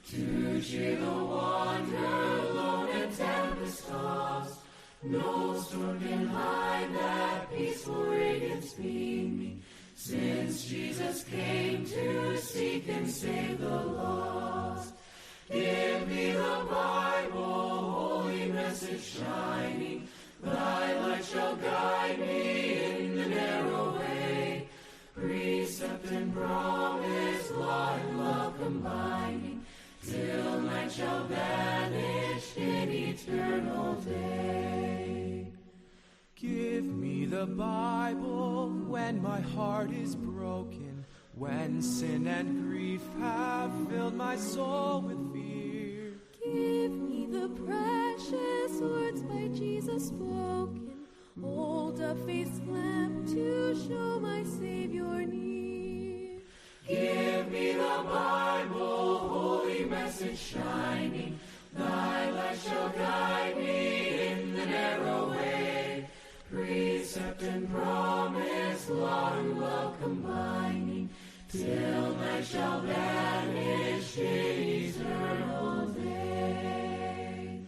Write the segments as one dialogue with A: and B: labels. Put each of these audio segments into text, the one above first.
A: to cheer the wanderer lone and tempest-tossed. No storm can hide that peaceful radiance beaming, since Jesus came to seek and save the lost. Give me the Bible, holy message shining. Thy light shall guide me in the narrow way. Precept and promise, law and love combining, till night shall vanish in eternal day.
B: Give me the Bible when my heart is broken, when sin and grief have filled my soul with fear.
C: Give me the precious words by Jesus spoken, hold a faith's lamp to show my Savior near.
A: Give me the Bible, holy message shining. Thy light shall guide me in the narrow way. Precept and promise, law and love combining, till night shall vanish in eternal day.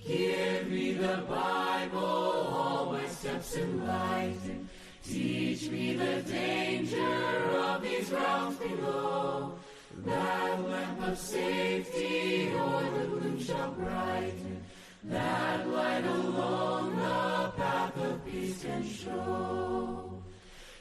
A: Give me the Bible, all my steps enlighten. Teach me the danger of these realms below. That lamp of safety o'er the gloom shall brighten. That light alone the path of peace can show.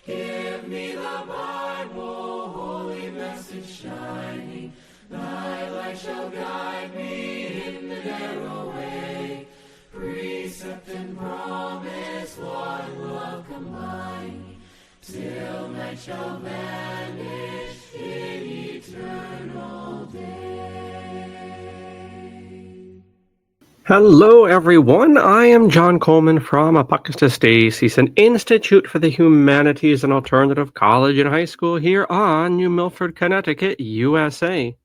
A: Give me the Bible, holy message shining. Thy light shall guide me in the narrow way. Precept and promise, law and love combining, till night shall vanish in eternal day.
D: Hello, everyone. I am John Coleman from ApocatastasisInstitute, an institute for the humanities and alternative college and high school here on New Milford, Connecticut, USA.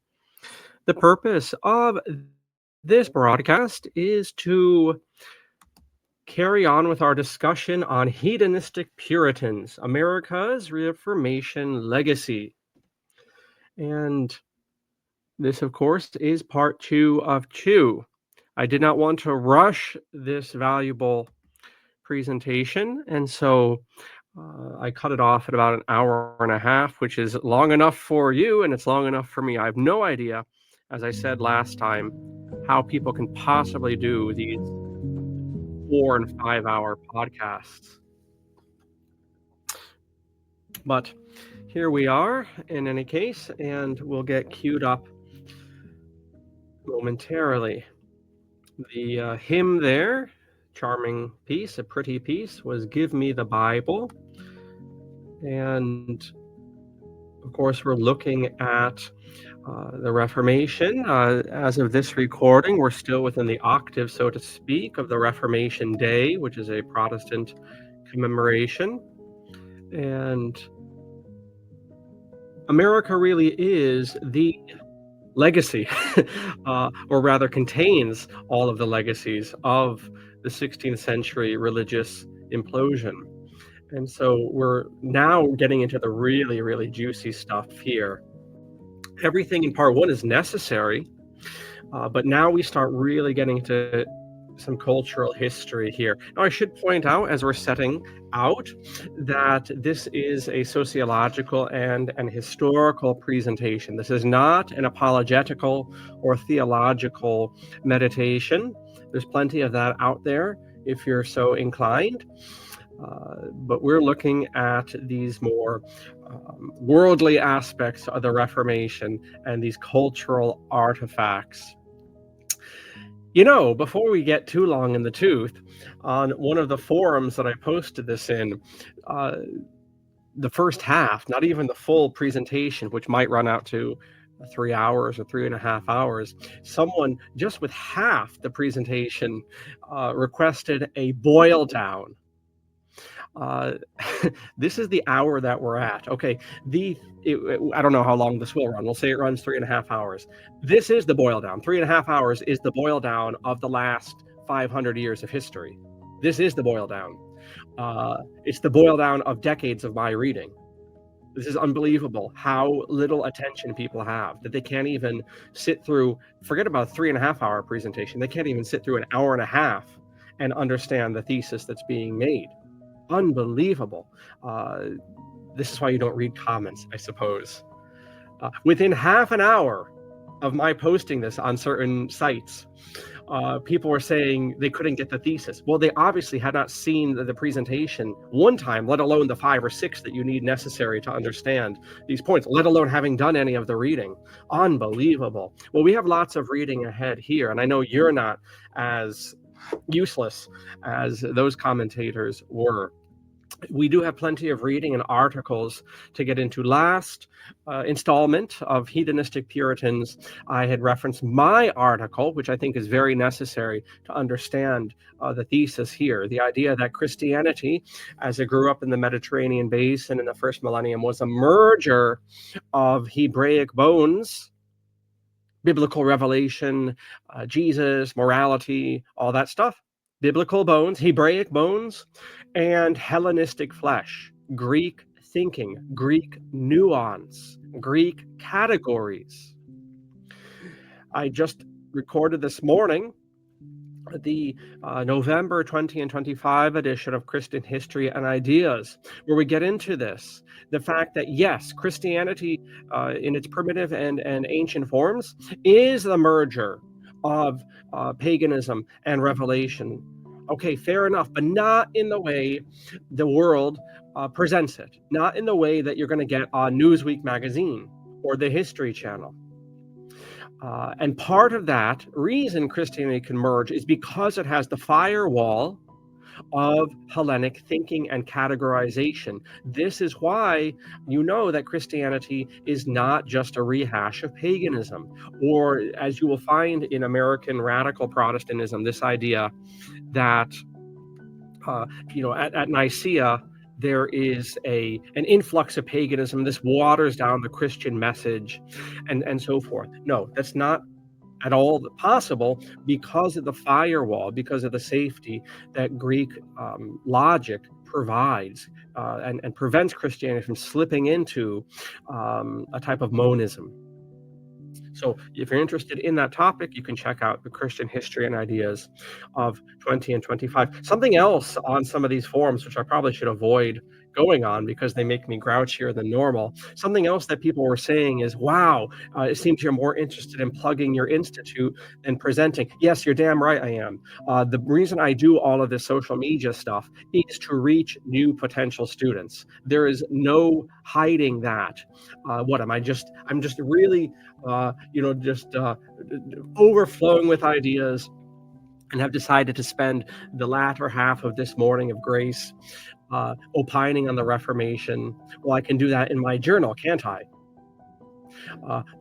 D: The purpose of this broadcast is to carry on with our discussion on Hedonistic Puritans, America's Reformation Legacy. And this, of course, is part 2 of 2. I did not want to rush this valuable presentation, and so I cut it off at about an hour and a half, which is long enough for you, and it's long enough for me. I have no idea, as I said last time, how people can possibly do these 4 and 5 hour podcasts. But here we are, in any case, and we'll get queued up momentarily. The hymn there, charming piece, a pretty piece, was Give Me the Bible. And of course, we're looking at the Reformation. As of this recording, we're still within the octave, so to speak, of the Reformation Day, which is a Protestant commemoration. And America really is the legacy, or rather contains all of the legacies of the 16th century religious implosion. And so we're now getting into the really, really juicy stuff here. Everything in part 1 is necessary, but now we start really getting into some cultural history here. Now, I should point out, as we're setting out, that this is a sociological and an historical presentation. This is not an apologetical or theological meditation. There's plenty of that out there if you're so inclined. But we're looking at these more worldly aspects of the Reformation and these cultural artifacts. You know, before we get too long in the tooth, on one of the forums that I posted this in, the first half, not even the full presentation, which might run out to 3 hours or 3.5 hours, someone just with half the presentation requested a boil down. This is the hour that we're at. Okay, I don't know how long this will run. We'll say it runs 3.5 hours. This is the boil down. 3.5 hours is the boil down of the last 500 years of history. This is the boil down. It's the boil down of decades of my reading. This is unbelievable how little attention people have, that they can't even sit through, forget about a 3.5 hour presentation, they can't even sit through an hour and a half and understand the thesis that's being made. Unbelievable. This is why you don't read comments, I suppose. Within half an hour of my posting this on certain sites, people were saying they couldn't get the thesis. Well, they obviously had not seen the presentation one time, let alone the 5 or 6 that you need necessary to understand these points, let alone having done any of the reading. Unbelievable. Well, we have lots of reading ahead here, and I know you're not as useless as those commentators were. We do have plenty of reading and articles to get into. Last installment of Hedonistic Puritans, I had referenced my article, which I think is very necessary to understand the thesis here. The idea that Christianity, as it grew up in the Mediterranean basin in the first millennium, was a merger of Hebraic bones, biblical revelation, Jesus, morality, all that stuff. Biblical bones, Hebraic bones, and Hellenistic flesh, Greek thinking, Greek nuance, Greek categories. I just recorded this morning the November 20 and 25 edition of Christian History and Ideas, where we get into this. The fact that, yes, Christianity in its primitive and ancient forms is the merger of paganism and revelation. Okay, fair enough, but not in the way the world presents it. Not in the way that you're going to get on Newsweek magazine or the History Channel. And part of that reason Christianity can merge is because it has the firewall of Hellenic thinking and categorization. This is why you know that Christianity is not just a rehash of paganism, or as you will find in American radical Protestantism, this idea that at Nicaea there is an influx of paganism. This waters down the Christian message, and so forth. No, that's not at all possible because of the firewall, because of the safety that Greek logic provides and prevents Christianity from slipping into a type of monism. So if you're interested in that topic, you can check out the Christian History and Ideas of 20 and 25. Something else on some of these forums, which I probably should avoid going on because they make me grouchier than normal. Something else that people were saying is, wow, it seems you're more interested in plugging your institute than presenting. Yes, you're damn right I am. The reason I do all of this social media stuff is to reach new potential students. There is no hiding that. I'm just really overflowing with ideas, and have decided to spend the latter half of this morning of grace opining on the Reformation. Well, I can do that in my journal, can't I?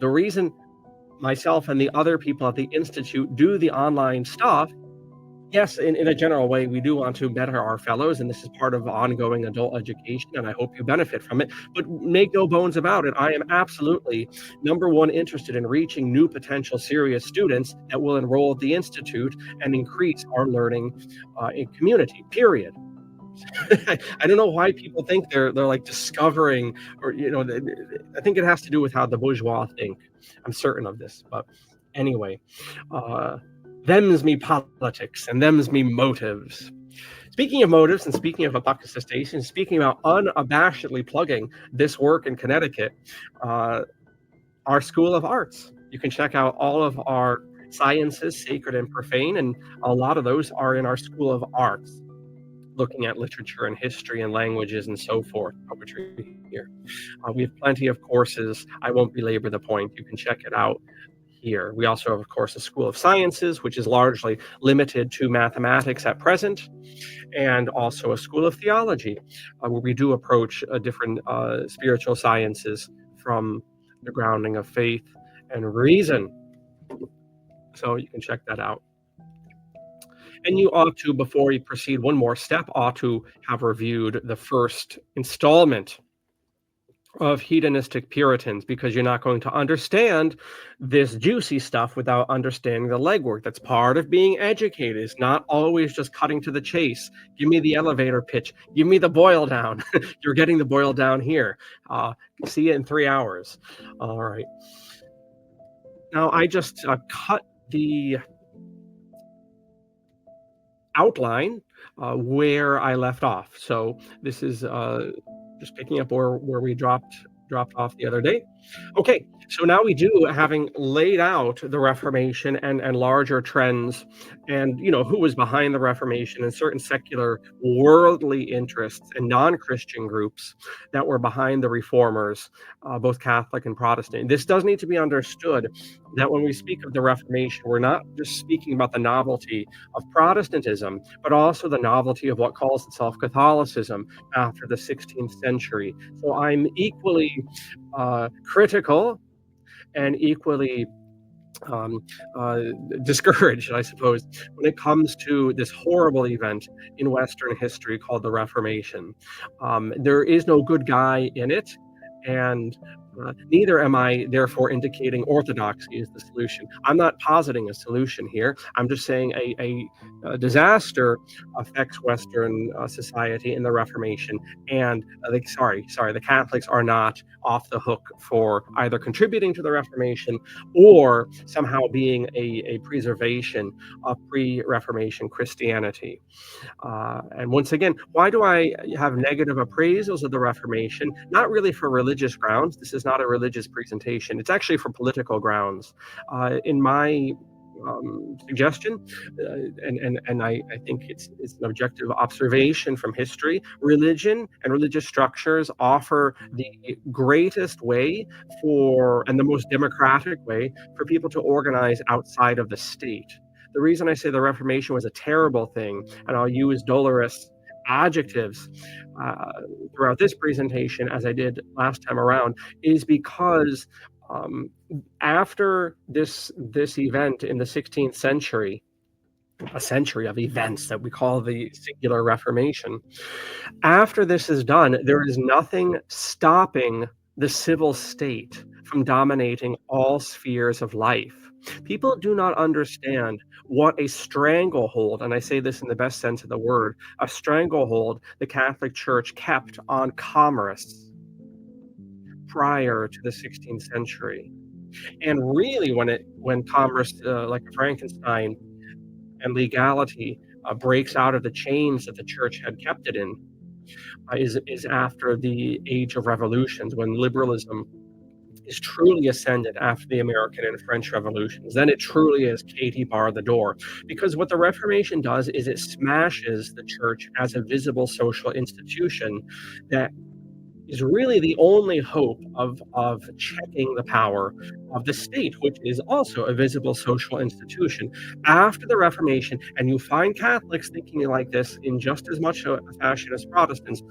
D: The reason myself and the other people at the Institute do the online stuff, yes, in a general way, we do want to better our fellows, and this is part of ongoing adult education, and I hope you benefit from it. But make no bones about it, I am absolutely, number one, interested in reaching new potential serious students that will enroll at the Institute and increase our learning in community, period. I don't know why people think they're like discovering, or I think it has to do with how the bourgeois think. I'm certain of this, but anyway, them's me politics and them's me motives. Speaking of motives and speaking of ApocatastasInstitute, speaking about unabashedly plugging this work in Connecticut, our School of Arts. You can check out all of our sciences, sacred and profane, and a lot of those are in our School of Arts, looking at literature and history and languages and so forth, poetry here. We have plenty of courses. I won't belabor the point. You can check it out here. We also have, of course, a School of Sciences, which is largely limited to mathematics at present, and also a School of Theology, where we do approach different spiritual sciences from the grounding of faith and reason. So you can check that out. And you ought to, before you proceed one more step, ought to have reviewed the first installment of hedonistic Puritans, because you're not going to understand this juicy stuff without understanding the legwork. That's part of being educated. It's not always just cutting to the chase. Give me the elevator pitch. Give me the boil down. You're getting the boil down here. See you in 3 hours. All right. Now, I just cut the outline where I left off. So this is just picking up where we dropped off the other day. Okay, so now we do, having laid out the Reformation and larger trends, and who was behind the Reformation, and certain secular worldly interests and non-Christian groups that were behind the Reformers, both Catholic and Protestant. This does need to be understood, that when we speak of the Reformation, we're not just speaking about the novelty of Protestantism, but also the novelty of what calls itself Catholicism after the 16th century. So I'm equally critical and equally discouraged, I suppose, when it comes to this horrible event in Western history called the Reformation. There is no good guy in it, and neither am I therefore indicating orthodoxy is the solution. I'm not positing a solution here. I'm just saying a disaster affects Western society in the Reformation, and the Catholics are not off the hook for either contributing to the Reformation or somehow being a preservation of pre-Reformation Christianity. And once again, why do I have negative appraisals of the Reformation? Not really for religious grounds. This is not a religious presentation. It's actually for political grounds. In my suggestion, and I think it's an objective observation from history, religion and religious structures offer the greatest way and the most democratic way for people to organize outside of the state. The reason I say the Reformation was a terrible thing, and I'll use dolorous adjectives throughout this presentation as I did last time around, is because after this event in the 16th century, a century of events that we call the singular Reformation, after this is done, there is nothing stopping the civil state from dominating all spheres of life. People do not understand what a stranglehold, and I say this in the best sense of the word, a stranglehold the Catholic Church kept on commerce prior to the 16th century. And really, when commerce, like Frankenstein, and legality breaks out of the chains that the church had kept it in, is after the age of revolutions, when liberalism is truly ascended after the American and French revolutions. Then it truly is Katie bar the door. Because what the Reformation does is it smashes the church as a visible social institution that is really the only hope of checking the power of the state, which is also a visible social institution. After the Reformation, and you find Catholics thinking like this in just as much a fashion as Protestants,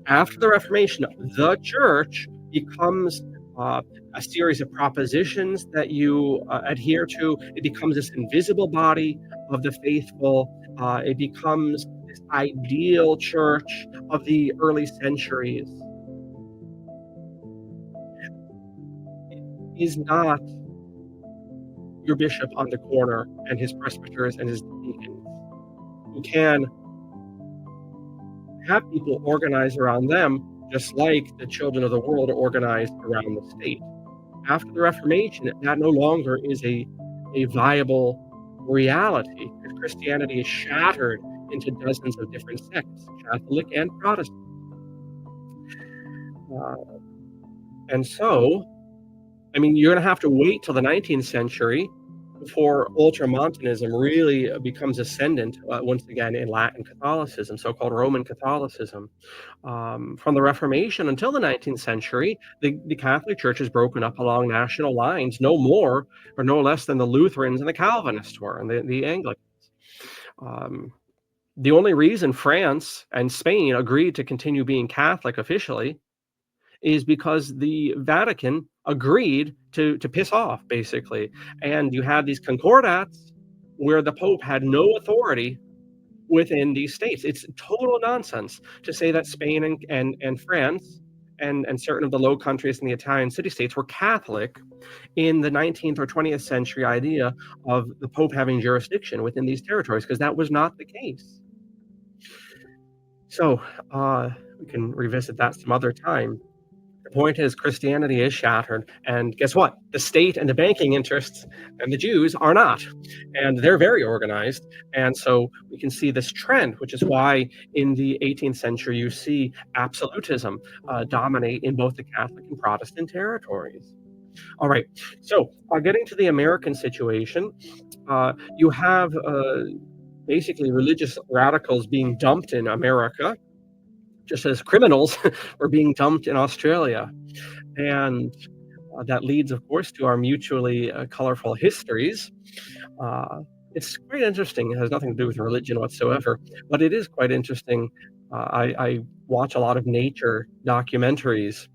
D: after the Reformation, the church becomes a series of propositions that you adhere to. It becomes this invisible body of the faithful. It becomes this ideal church of the early centuries. It is not your bishop on the corner and his presbyters and his deacons who can have people organize around them, just like the children of the world are organized around the state. After the Reformation, that no longer is a viable reality. Christianity is shattered into dozens of different sects, Catholic and Protestant. And so, I mean, you're going to have to wait till the 19th century before Ultramontanism really becomes ascendant once again in Latin Catholicism, so-called Roman Catholicism. From the Reformation until the 19th century, the Catholic Church is broken up along national lines, no more or no less than the Lutherans and the Calvinists were, and the Anglicans. The only reason France and Spain agreed to continue being Catholic officially is because the Vatican agreed to piss off, basically. And you had these concordats where the Pope had no authority within these states. It's total nonsense to say that Spain and France and certain of the Low Countries and the Italian city-states were Catholic in the 19th or 20th century idea of the Pope having jurisdiction within these territories, because that was not the case. So we can revisit that some other time. The point is, Christianity is shattered, and guess what? The state and the banking interests and the Jews are not, and they're very organized. And so we can see this trend, which is why in the 18th century you see absolutism dominate in both the Catholic and Protestant territories. All right, so getting to the American situation, you have basically religious radicals being dumped in America, just as criminals were being dumped in Australia. And that leads, of course, to our mutually colorful histories. It's quite interesting. It has nothing to do with religion whatsoever, but it is quite interesting. I watch a lot of nature documentaries.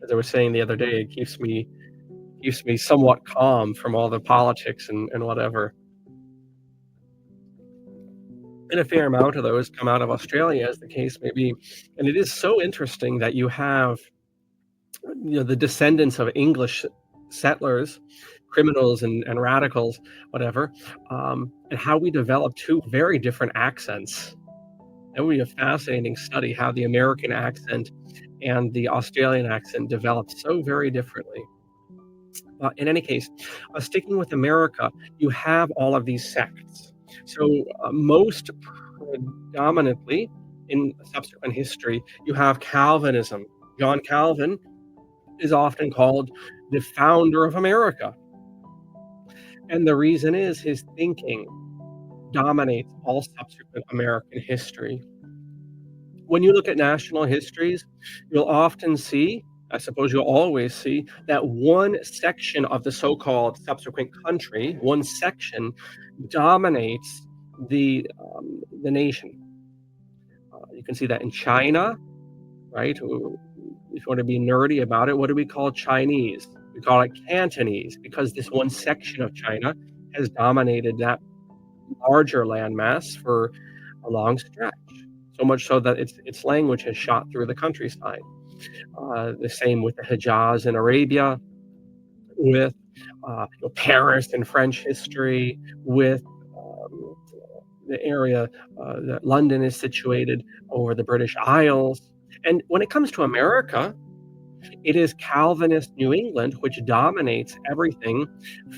D: As I was saying the other day, it keeps me somewhat calm from all the politics and whatever. And a fair amount of those come out of Australia, as the case may be. And it is so interesting that you have, the descendants of English settlers, criminals and radicals, whatever, and how we develop two very different accents. That would be a fascinating study, how the American accent and the Australian accent developed so very differently. In any case, sticking with America, you have all of these sects. So most predominantly in subsequent history, you have Calvinism. John Calvin is often called the founder of America. And the reason is his thinking dominates all subsequent American history. When you look at national histories, you'll often see, I suppose you'll always see, that one section of the so-called subsequent country, one section, dominates the nation. You can see that in China, right? If you want to be nerdy about it, what do we call Chinese? We call it Cantonese, because this one section of China has dominated that larger landmass for a long stretch. So much so that its language has shot through the countryside. The same with the Hejaz in Arabia, with Paris in French history, with the area that London is situated over the British Isles. And when it comes to America, it is Calvinist New England which dominates everything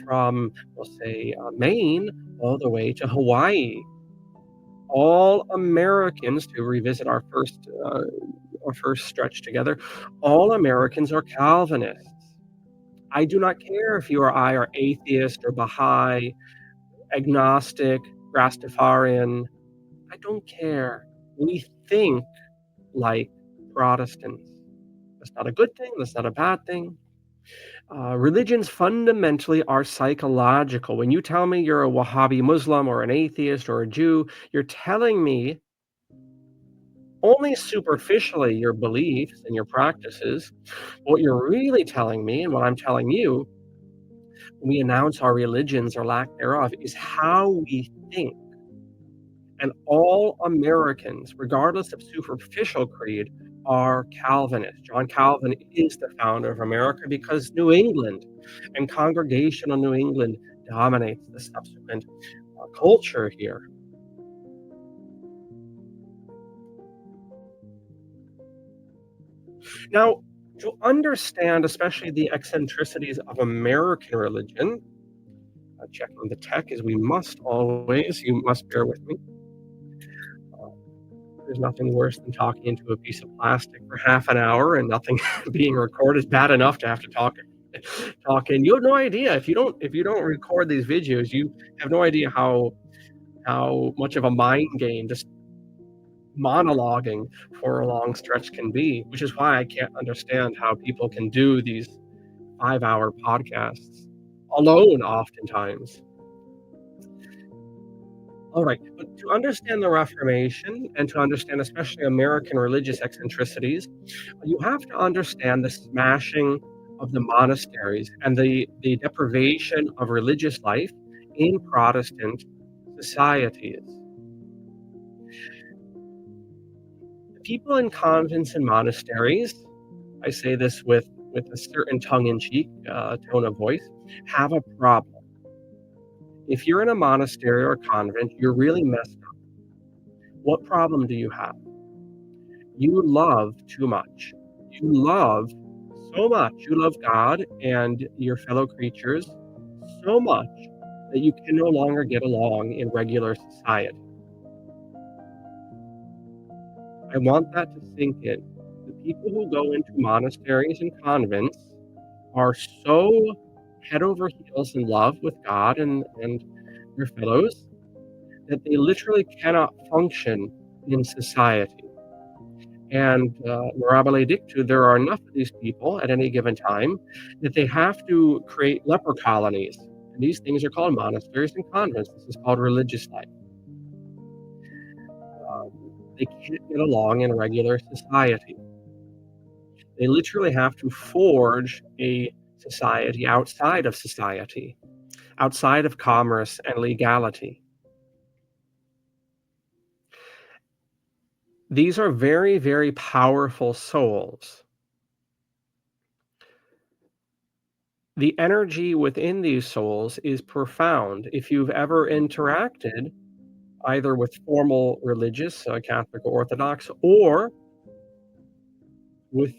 D: from, we'll say, Maine all the way to Hawaii. All Americans, to revisit our first stretch together, all Americans are Calvinists. I do not care if you or I are atheist or Baha'i, agnostic, Rastafarian. I don't care. We think like Protestants. That's not a good thing. That's not a bad thing. Religions fundamentally are psychological. When you tell me you're a Wahhabi Muslim or an atheist or a Jew, you're telling me only superficially your beliefs and your practices. What you're really telling me, and what I'm telling you, when we announce our religions or lack thereof, is how we think. And all Americans, regardless of superficial creed, are Calvinists. John Calvin is the founder of America because New England and congregational New England dominates the subsequent culture here. Now, to understand especially the eccentricities of American religion, checking the tech as we must always, you must bear with me. There's nothing worse than talking into a piece of plastic for half an hour and nothing being recorded is bad enough to have to talk. And you have no idea if you don't record these videos, you have no idea how much of a mind game just monologuing for a long stretch can be, which is why I can't understand how people can do these 5-hour podcasts alone oftentimes. All right, but to understand the Reformation and to understand especially American religious eccentricities, you have to understand the smashing of the monasteries and the deprivation of religious life in Protestant societies. The people in convents and monasteries I say this with a certain tongue-in-cheek tone of voice, have a problem. If you're in a monastery or a convent, you're really messed up. What problem do you have? You love too much. You love so much. You love God and your fellow creatures so much that you can no longer get along in regular society. I want that to sink in. The people who go into monasteries and convents are so head over heels in love with God and their fellows that they literally cannot function in society. And mirabile dictu, there are enough of these people at any given time that they have to create leper colonies. And these things are called monasteries and convents. This is called religious life. They can't get along in regular society. They literally have to forge a society, outside of commerce and legality. These are very, very powerful souls. The energy within these souls is profound. If you've ever interacted either with formal religious, Catholic or Orthodox, or with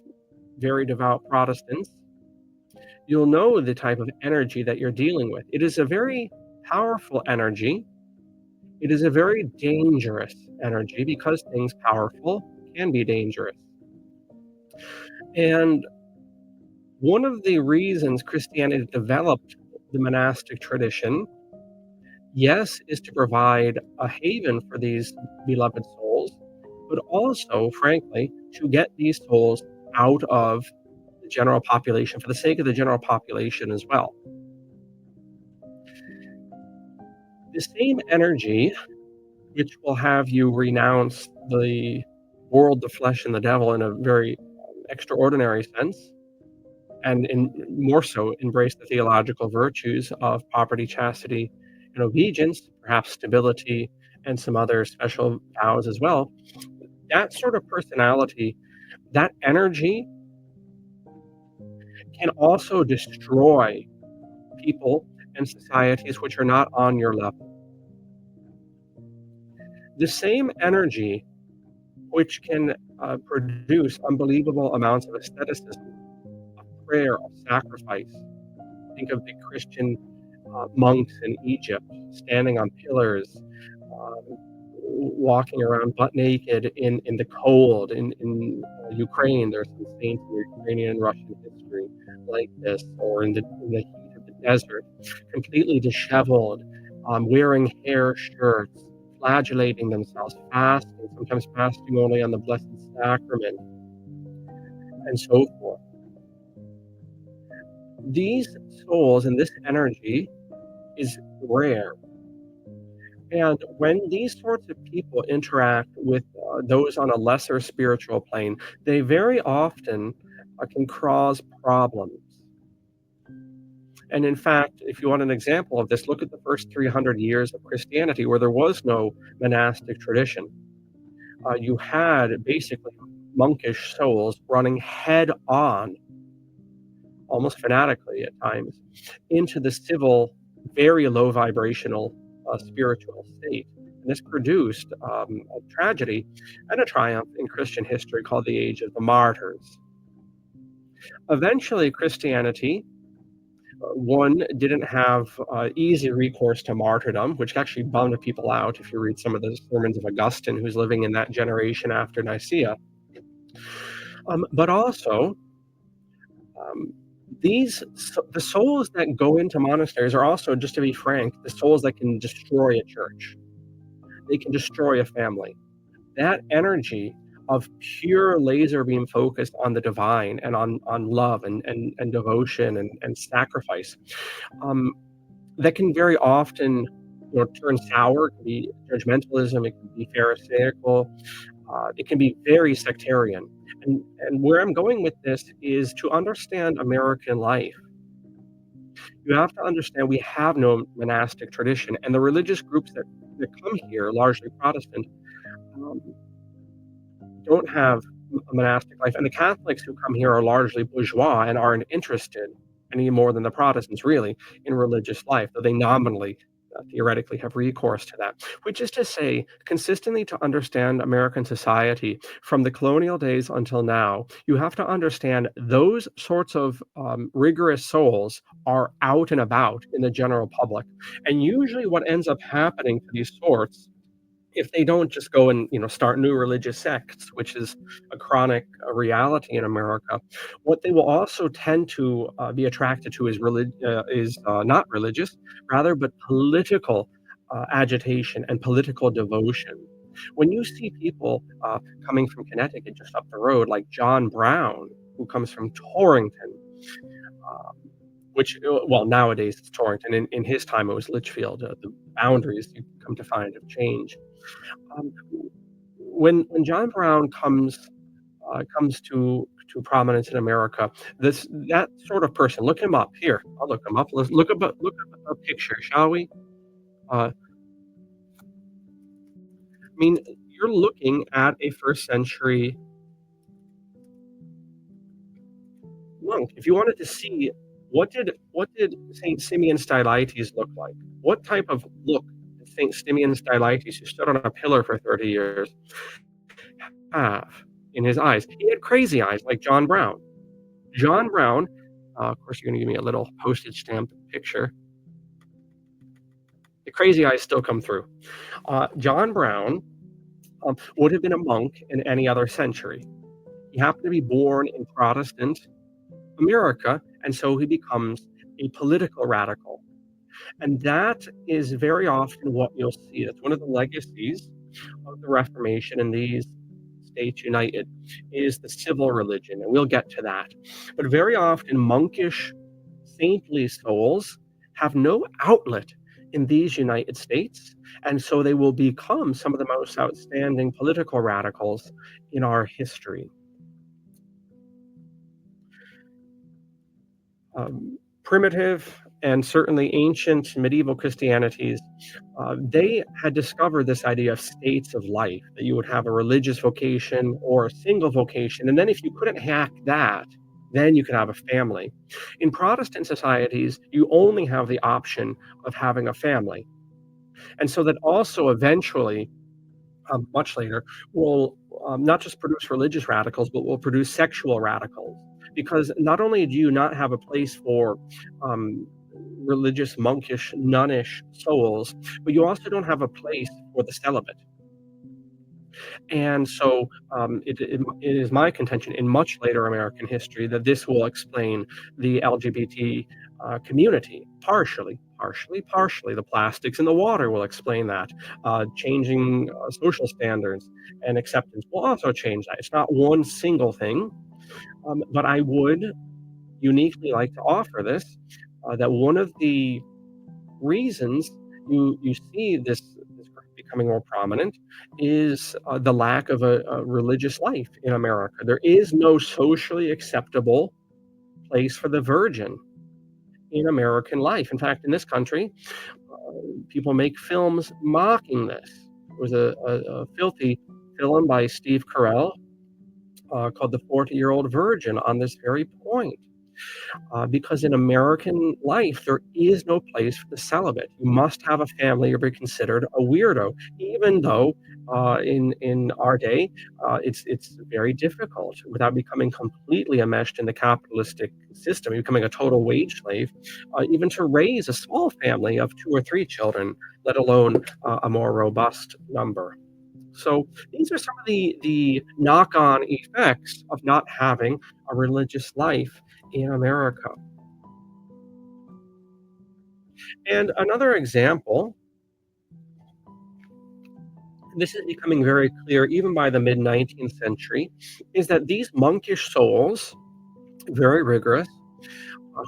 D: very devout Protestants, you'll know the type of energy that you're dealing with. It is a very powerful energy. It is a very dangerous energy because things powerful can be dangerous. And one of the reasons Christianity developed the monastic tradition, yes, is to provide a haven for these beloved souls, but also, frankly, to get these souls out of the general population, for the sake of the general population as well. The same energy which will have you renounce the world, the flesh, and the devil in a very extraordinary sense, and more so embrace the theological virtues of poverty, chastity, and obedience, perhaps stability, and some other special vows as well. That sort of personality, that energy can also destroy people and societies which are not on your level. The same energy which can produce unbelievable amounts of asceticism, of prayer, of sacrifice. Think of the Christian monks in Egypt standing on pillars, walking around butt naked in the cold. In Ukraine, there's some saints in Ukrainian and Russian history like this, or in the heat of the desert, completely disheveled, wearing hair shirts, flagellating themselves, fasting, sometimes fasting only on the Blessed Sacrament, and so forth. These souls and this energy is rare. And when these sorts of people interact with those on a lesser spiritual plane, they very often can cause problems. And in fact, if you want an example of this, look at the first 300 years of Christianity, where there was no monastic tradition. You had basically monkish souls running head on, almost fanatically at times, into the civil, very low vibrational spiritual state. And this produced a tragedy and a triumph in Christian history called the Age of the Martyrs. Eventually, Christianity, one, didn't have easy recourse to martyrdom, which actually bummed people out if you read some of the sermons of Augustine, who's living in that generation after Nicaea. But also, the souls that go into monasteries are also, just to be frank, the souls that can destroy a church. They can destroy a family. That energy of pure laser beam focus on the divine and on love and devotion and sacrifice, that can very often turn sour. It can be judgmentalism, it can be pharisaical, it can be very sectarian. And where I'm going with this is to understand American life. You have to understand we have no monastic tradition, and the religious groups that come here, largely Protestant, don't have monastic life. And the Catholics who come here are largely bourgeois and aren't interested any more than the Protestants really in religious life, though they nominally, theoretically have recourse to that. Which is to say, consistently to understand American society from the colonial days until now, you have to understand those sorts of rigorous souls are out and about in the general public. And usually what ends up happening to these sorts, if they don't just go and start new religious sects, which is a chronic reality in America, what they will also tend to be attracted to is not religious, rather, but political agitation and political devotion. When you see people coming from Connecticut just up the road, like John Brown, who comes from Torrington, uh, which, well, nowadays it's Torrington. In his time, it was Litchfield. The boundaries, you come to find, have changed. Um, when John Brown comes to prominence in America, that sort of person, look him up. Here, I'll look him up. Let's look up a picture, shall we? I mean, you're looking at a first century monk. If you wanted to see what did Saint Simeon Stylites look like, what type of look did Saint Simeon Stylites, who stood on a pillar for 30 years, have in his eyes? He had crazy eyes like John Brown. John Brown, of course, you're going to give me a little postage stamp picture. The crazy eyes still come through. John Brown would have been a monk in any other century. He happened to be born in Protestant America, and so he becomes a political radical. And that is very often what you'll see. That's one of the legacies of the Reformation in these states united, is the civil religion, and we'll get to that. But very often, monkish, saintly souls have no outlet in these United States, and so they will become some of the most outstanding political radicals in our history. Primitive and certainly ancient medieval Christianities, they had discovered this idea of states of life, that you would have a religious vocation or a single vocation, and then if you couldn't hack that, then you could have a family. In Protestant societies, you only have the option of having a family. And so that also eventually, much later, will not just produce religious radicals, but will produce sexual radicals. Because not only do you not have a place for religious, monkish, nunnish souls, but you also don't have a place for the celibate. And so it is my contention in much later American history that this will explain the LGBT community, partially. The plastics in the water will explain that. Changing social standards and acceptance will also change that. It's not one single thing, but I would uniquely like to offer this, that one of the reasons you see this group becoming more prominent is the lack of a religious life in America. There is no socially acceptable place for the virgin in American life. In fact, in this country, people make films mocking this. There was a filthy film by Steve Carell called The 40-Year-Old Virgin on this very point. Because in American life, there is no place for the celibate. You must have a family or be considered a weirdo, even though in our day, it's very difficult without becoming completely enmeshed in the capitalistic system, becoming a total wage slave, even to raise a small family of 2 or 3 children, let alone a more robust number. So these are some of the knock-on effects of not having a religious life in America. And another example, this is becoming very clear even by the mid-19th century, is that these monkish souls, very rigorous,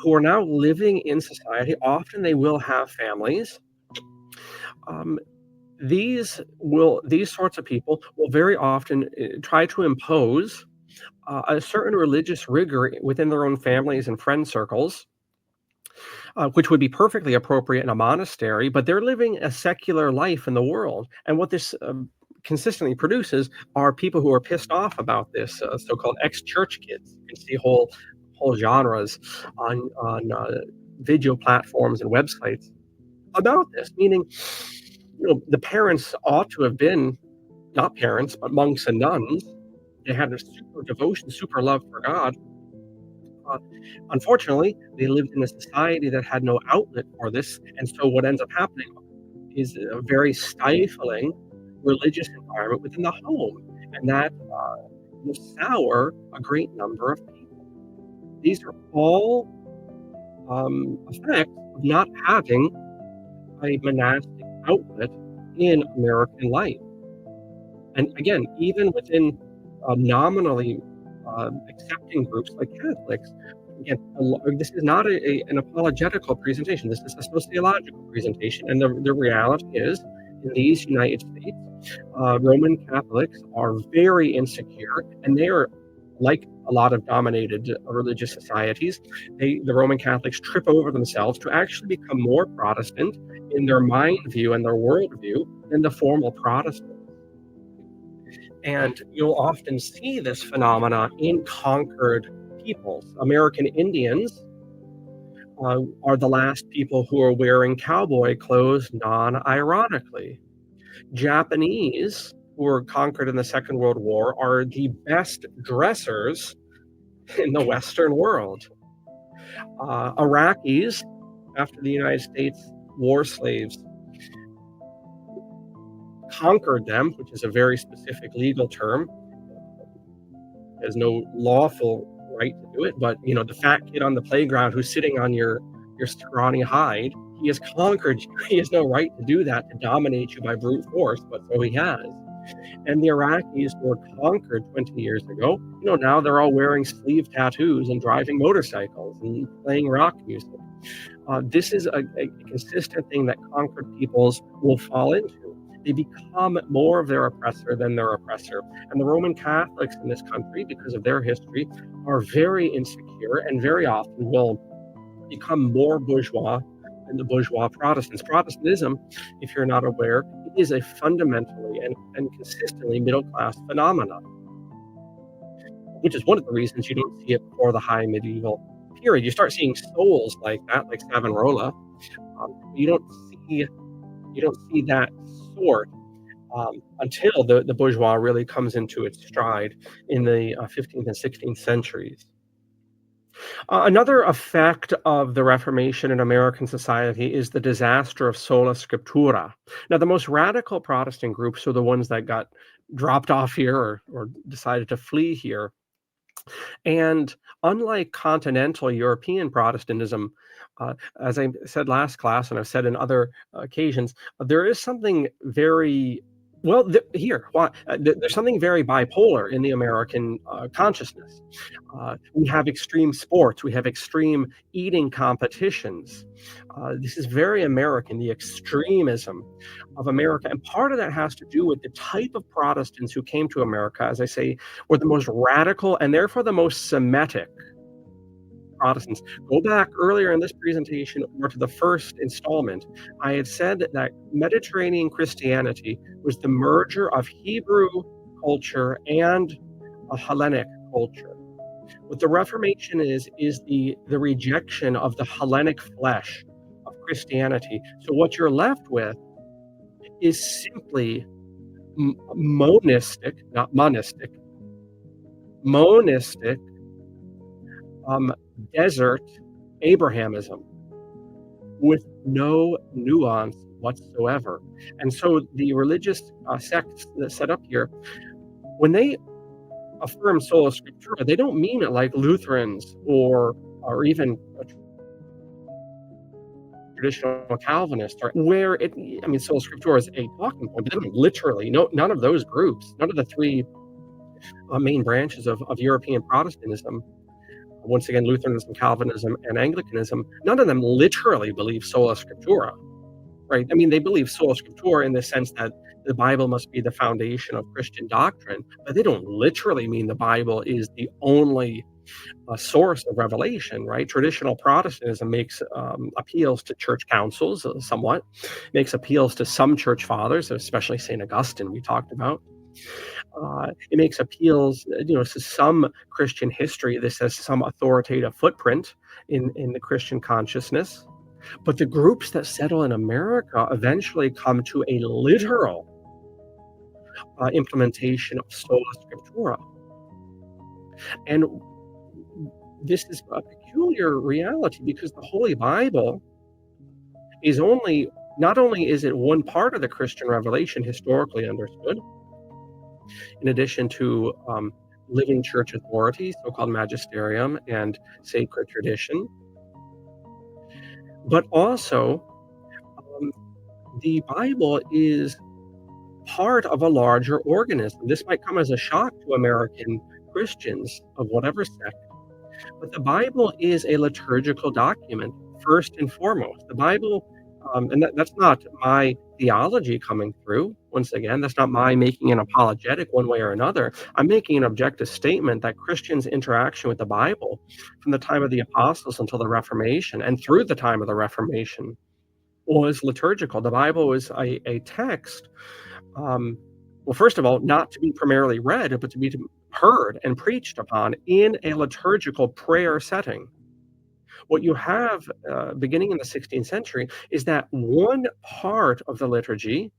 D: who are now living in society, often they will have families. These sorts of people will very often try to impose a certain religious rigor within their own families and friend circles, which would be perfectly appropriate in a monastery, but they're living a secular life in the world. And what this consistently produces are people who are pissed off about this, so-called ex-church kids. You can see whole genres on video platforms and websites about this, meaning, the parents ought to have been not parents, but monks and nuns. They had a super devotion, super love for God. Unfortunately, they lived in a society that had no outlet for this, and so what ends up happening is a very stifling religious environment within the home, and that will sour a great number of people. These are all effects of not having a monastic outlet in American life. And again, even within nominally accepting groups like Catholics, again, this is not an apologetical presentation. This is a sociological presentation. And the reality is, in these United States, Roman Catholics are very insecure, and they are, like a lot of dominated religious societies, the Roman Catholics trip over themselves to actually become more Protestant in their mind view and their worldview than the formal Protestants. And you'll often see this phenomena in conquered peoples. American Indians are the last people who are wearing cowboy clothes non-ironically. Japanese, who were conquered in the Second World War, are the best dressers in the Western world. Iraqis, after the United States war slaves conquered them, which is a very specific legal term, there's no lawful right to do it, but the fat kid on the playground who's sitting on your scrawny hide, he has conquered you. He has no right to do that, to dominate you by brute force, but so he has. And the Iraqis who were conquered 20 years ago, now they're all wearing sleeve tattoos and driving motorcycles and playing rock music. This is a consistent thing that conquered peoples will fall into. They become more of their oppressor than their oppressor. And the Roman Catholics in this country, because of their history, are very insecure and very often will become more bourgeois than the bourgeois Protestants. Protestantism, if you're not aware, is a fundamentally and consistently middle-class phenomenon, which is one of the reasons you don't see it before the high medieval period. You start seeing souls like that, like Savonarola. You don't see that sort until the bourgeois really comes into its stride in the 15th and 16th centuries. Another effect of the Reformation in American society is the disaster of sola scriptura. Now, the most radical Protestant groups are the ones that got dropped off here or decided to flee here. And unlike continental European Protestantism, as I said last class, and I've said in other occasions, there is something very there's something very bipolar in the American consciousness. We have extreme sports, we have extreme eating competitions. This is very American, the extremism of America. And part of that has to do with the type of Protestants who came to America, as I say, were the most radical and therefore the most Semitic Protestants. Go back earlier in this presentation or to the first installment. I had said that Mediterranean Christianity was the merger of Hebrew culture and a Hellenic culture. What the Reformation is the rejection of the Hellenic flesh of Christianity. So what you're left with is simply monistic, not monistic, monistic desert Abrahamism with no nuance whatsoever. And so the religious sects that set up here, when they affirm sola scriptura, they don't mean it like Lutherans or even traditional Calvinists, or where sola scriptura is a talking point, but they don't literally. None of those groups, none of the three main branches of European Protestantism, once again, Lutheranism, Calvinism, and Anglicanism, none of them literally believe sola scriptura, right? They believe sola scriptura in the sense that the Bible must be the foundation of Christian doctrine, but they don't literally mean the Bible is the only source of revelation, right? Traditional Protestantism makes appeals to church councils somewhat, makes appeals to some church fathers, especially St. Augustine, we talked about. It makes appeals, to some Christian history. This has some authoritative footprint in the Christian consciousness. But the groups that settle in America eventually come to a literal implementation of sola scriptura. And this is a peculiar reality because the Holy Bible is not only is it one part of the Christian revelation historically understood, in addition to living church authority, so-called magisterium and sacred tradition, but also the Bible is part of a larger organism. This might come as a shock to American Christians of whatever sect, but the Bible is a liturgical document, first and foremost. The Bible, and that's not my theology coming through. Once again, that's not my making an apologetic one way or another. I'm making an objective statement that Christians' interaction with the Bible from the time of the apostles until the Reformation and through the time of the Reformation was liturgical. The Bible was a text, well, first of all, not to be primarily read, but to be heard and preached upon in a liturgical prayer setting. What you have beginning in the 16th century is that one part of the liturgy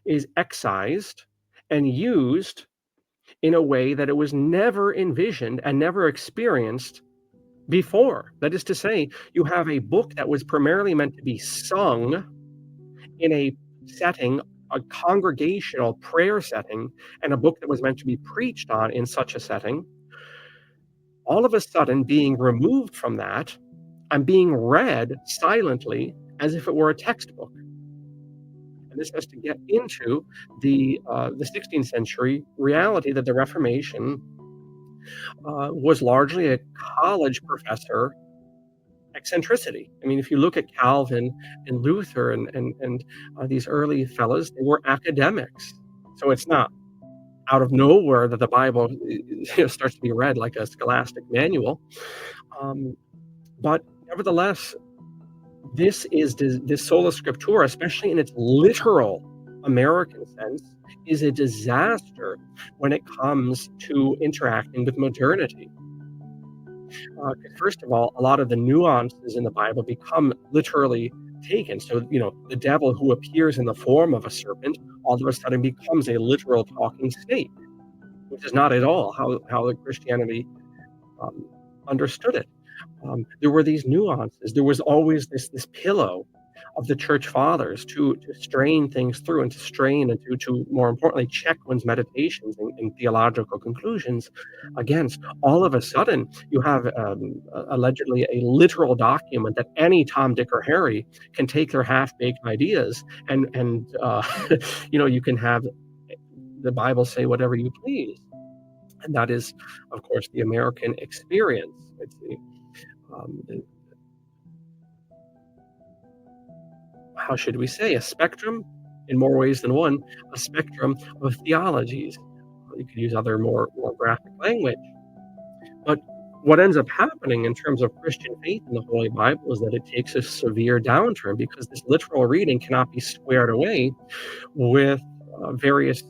D: is excised and used in a way that it was never envisioned and never experienced before. That is to say, you have a book that was primarily meant to be sung in a setting, a congregational prayer setting, and a book that was meant to be preached on in such a setting, all of a sudden being removed from that and being read silently as if it were a textbook. And this has to get into the 16th century reality that the Reformation was largely a college professor eccentricity. I mean, if you look at Calvin and Luther and these early fellows, they were academics. So it's not out of nowhere that the Bible starts to be read like a scholastic manual. But nevertheless, this sola scriptura, especially in its literal American sense, is a disaster when it comes to interacting with modernity. First of all, a lot of the nuances in the Bible become literally taken. So, the devil who appears in the form of a serpent all of a sudden becomes a literal talking snake, which is not at all how the Christianity understood it. There were these nuances. There was always this pillow of the church fathers to strain things through and to strain and to more importantly check one's meditations and theological conclusions against. All of a sudden, you have allegedly a literal document that any Tom, Dick, or Harry can take their half-baked ideas and you can have the Bible say whatever you please. And that is, of course, the American experience. It's how should we say, a spectrum, in more ways than one, a spectrum of theologies. You could use other more graphic language. But what ends up happening in terms of Christian faith in the Holy Bible is that it takes a severe downturn because this literal reading cannot be squared away with various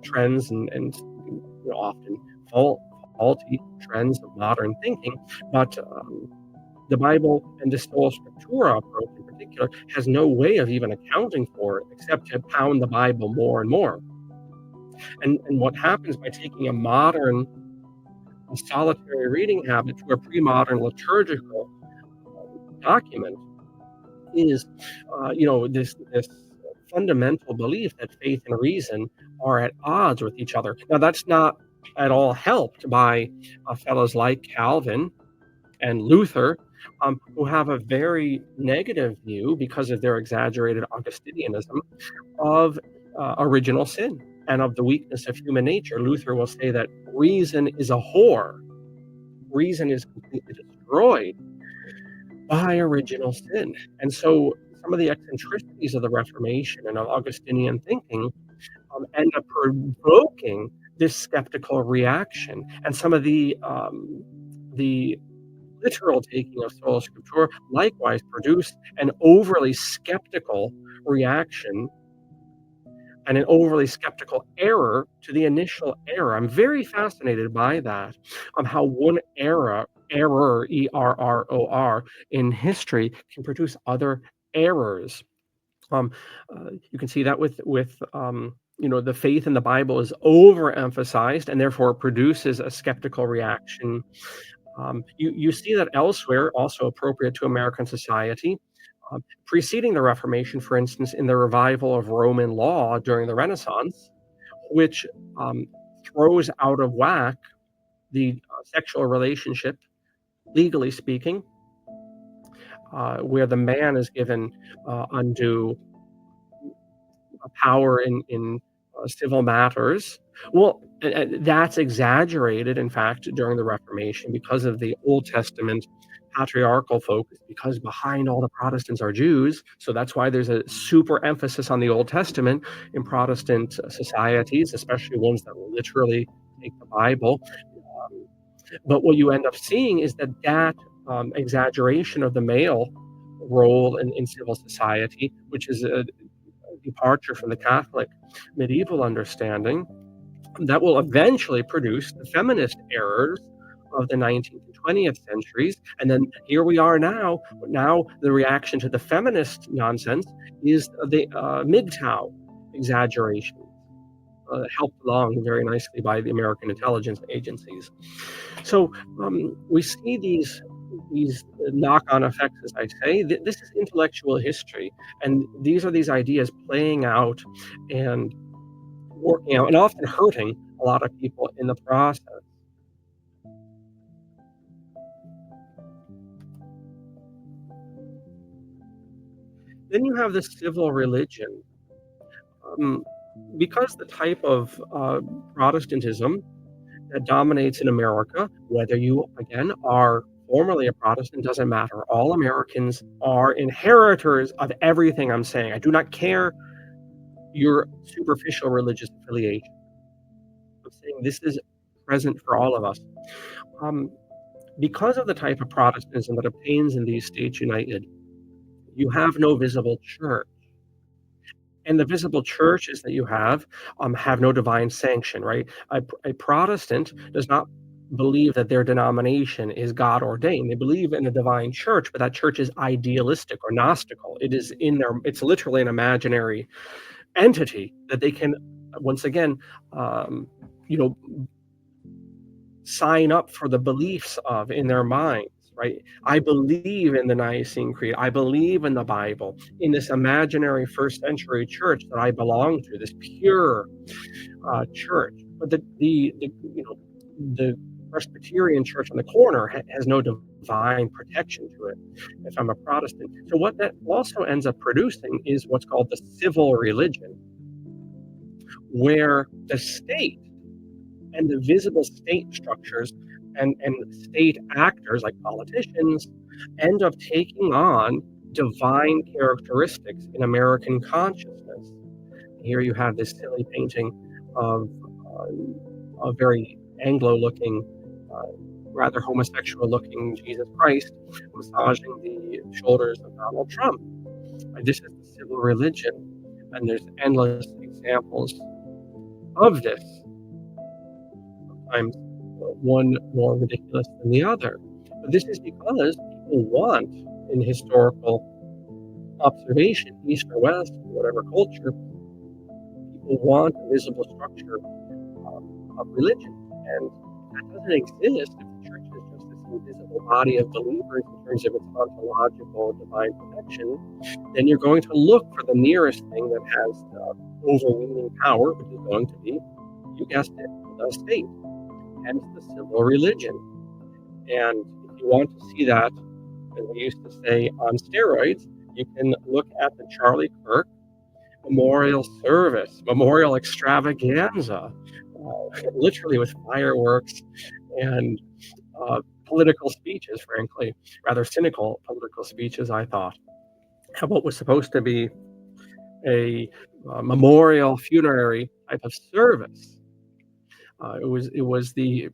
D: trends and often faulty trends of modern thinking. But the Bible and the sola scriptura approach in particular has no way of even accounting for it except to pound the Bible more and more. And what happens by taking a modern solitary reading habit to a pre-modern liturgical document is, this fundamental belief that faith and reason are at odds with each other. Now, that's not at all helped by fellows like Calvin and Luther, who have a very negative view because of their exaggerated Augustinianism of original sin and of the weakness of human nature. Luther will say that reason is a whore. Reason is completely destroyed by original sin. And so some of the eccentricities of the Reformation and of Augustinian thinking end up provoking this skeptical reaction. And some of the the literal taking of sola scriptura likewise produced an overly skeptical reaction and an overly skeptical error to the initial error. I'm very fascinated by that, how one error, ERROR, in history can produce other errors. You can see that with the faith in the Bible is overemphasized and therefore produces a skeptical reaction. You see that elsewhere, also appropriate to American society. Preceding the Reformation, for instance, in the revival of Roman law during the Renaissance, which throws out of whack the sexual relationship, legally speaking, where the man is given undue power in civil matters. Well, that's exaggerated, in fact, during the Reformation because of the Old Testament patriarchal focus, because behind all the Protestants are Jews. So that's why there's a super emphasis on the Old Testament in Protestant societies, especially ones that literally take the Bible. But what you end up seeing is that exaggeration of the male role in civil society, which is a departure from the Catholic medieval understanding, that will eventually produce the feminist errors of the 19th and 20th centuries. And then here we are now. Now the reaction to the feminist nonsense is the MGTOW exaggeration, helped along very nicely by the American intelligence agencies. So we see these knock-on effects, as I say. This is intellectual history, and these are these ideas playing out and working out, and often hurting a lot of people in the process. Then you have the civil religion. Because the type of Protestantism that dominates in America, whether you, again, are formerly a Protestant, doesn't matter. All Americans are inheritors of everything I'm saying. I do not care your superficial religious affiliation. I'm saying this is present for all of us. Because of the type of Protestantism that obtains in these states united, you have no visible church. And the visible churches that you have no divine sanction, right? A Protestant does not believe that their denomination is God ordained. They believe in a divine church, but that church is idealistic or gnostical. It's literally an imaginary entity that they can, once again, sign up for the beliefs of in their minds. Right? I believe in the Nicene Creed. I believe in the Bible, in this imaginary first century church that I belong to, this pure church. But the Presbyterian church on the corner has no divine protection to it if I'm a Protestant. So what that also ends up producing is what's called the civil religion, where the state and the visible state structures and state actors like politicians end up taking on divine characteristics in American consciousness. Here you have this silly painting of a very Anglo-looking, rather homosexual-looking Jesus Christ massaging the shoulders of Donald Trump. This is the civil religion, and there's endless examples of this. Sometimes one more ridiculous than the other. But this is because people want, in historical observation, East or West, whatever culture, people want a visible structure of religion. And that doesn't exist if the church is just this invisible body of believers in terms of its ontological divine protection. Then you're going to look for the nearest thing that has overweening power, which is going to be, you guessed it, the state. Hence the civil religion. And if you want to see that, as we used to say, on steroids, you can look at the Charlie Kirk memorial service, memorial extravaganza, literally with fireworks and political speeches, frankly, rather cynical political speeches, I thought. What was supposed to be a memorial funerary type of service. It was the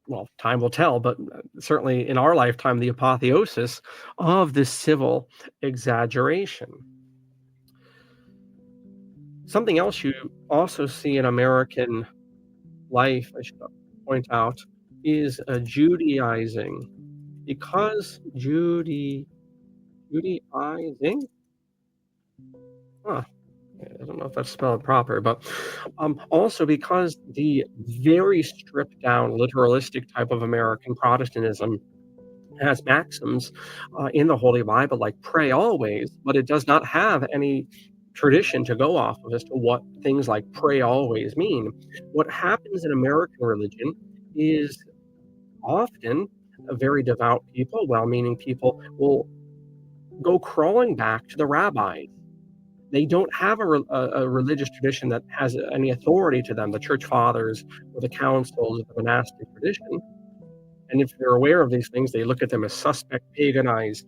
D: well, time will tell, but certainly in our lifetime, the apotheosis of this civil exaggeration. Something else you also see in American life, I should point out, is a Judaizing. Because Judaizing? Huh. I don't know if that's spelled proper, but also because the very stripped down literalistic type of American Protestantism has maxims in the Holy Bible like pray always, but it does not have any tradition to go off of as to what things like pray always mean. What happens in American religion is often a very devout people, well-meaning people, will go crawling back to the rabbis. They don't have a religious tradition that has any authority to them, the church fathers or the councils of the monastic tradition. And if they're aware of these things, they look at them as suspect, paganized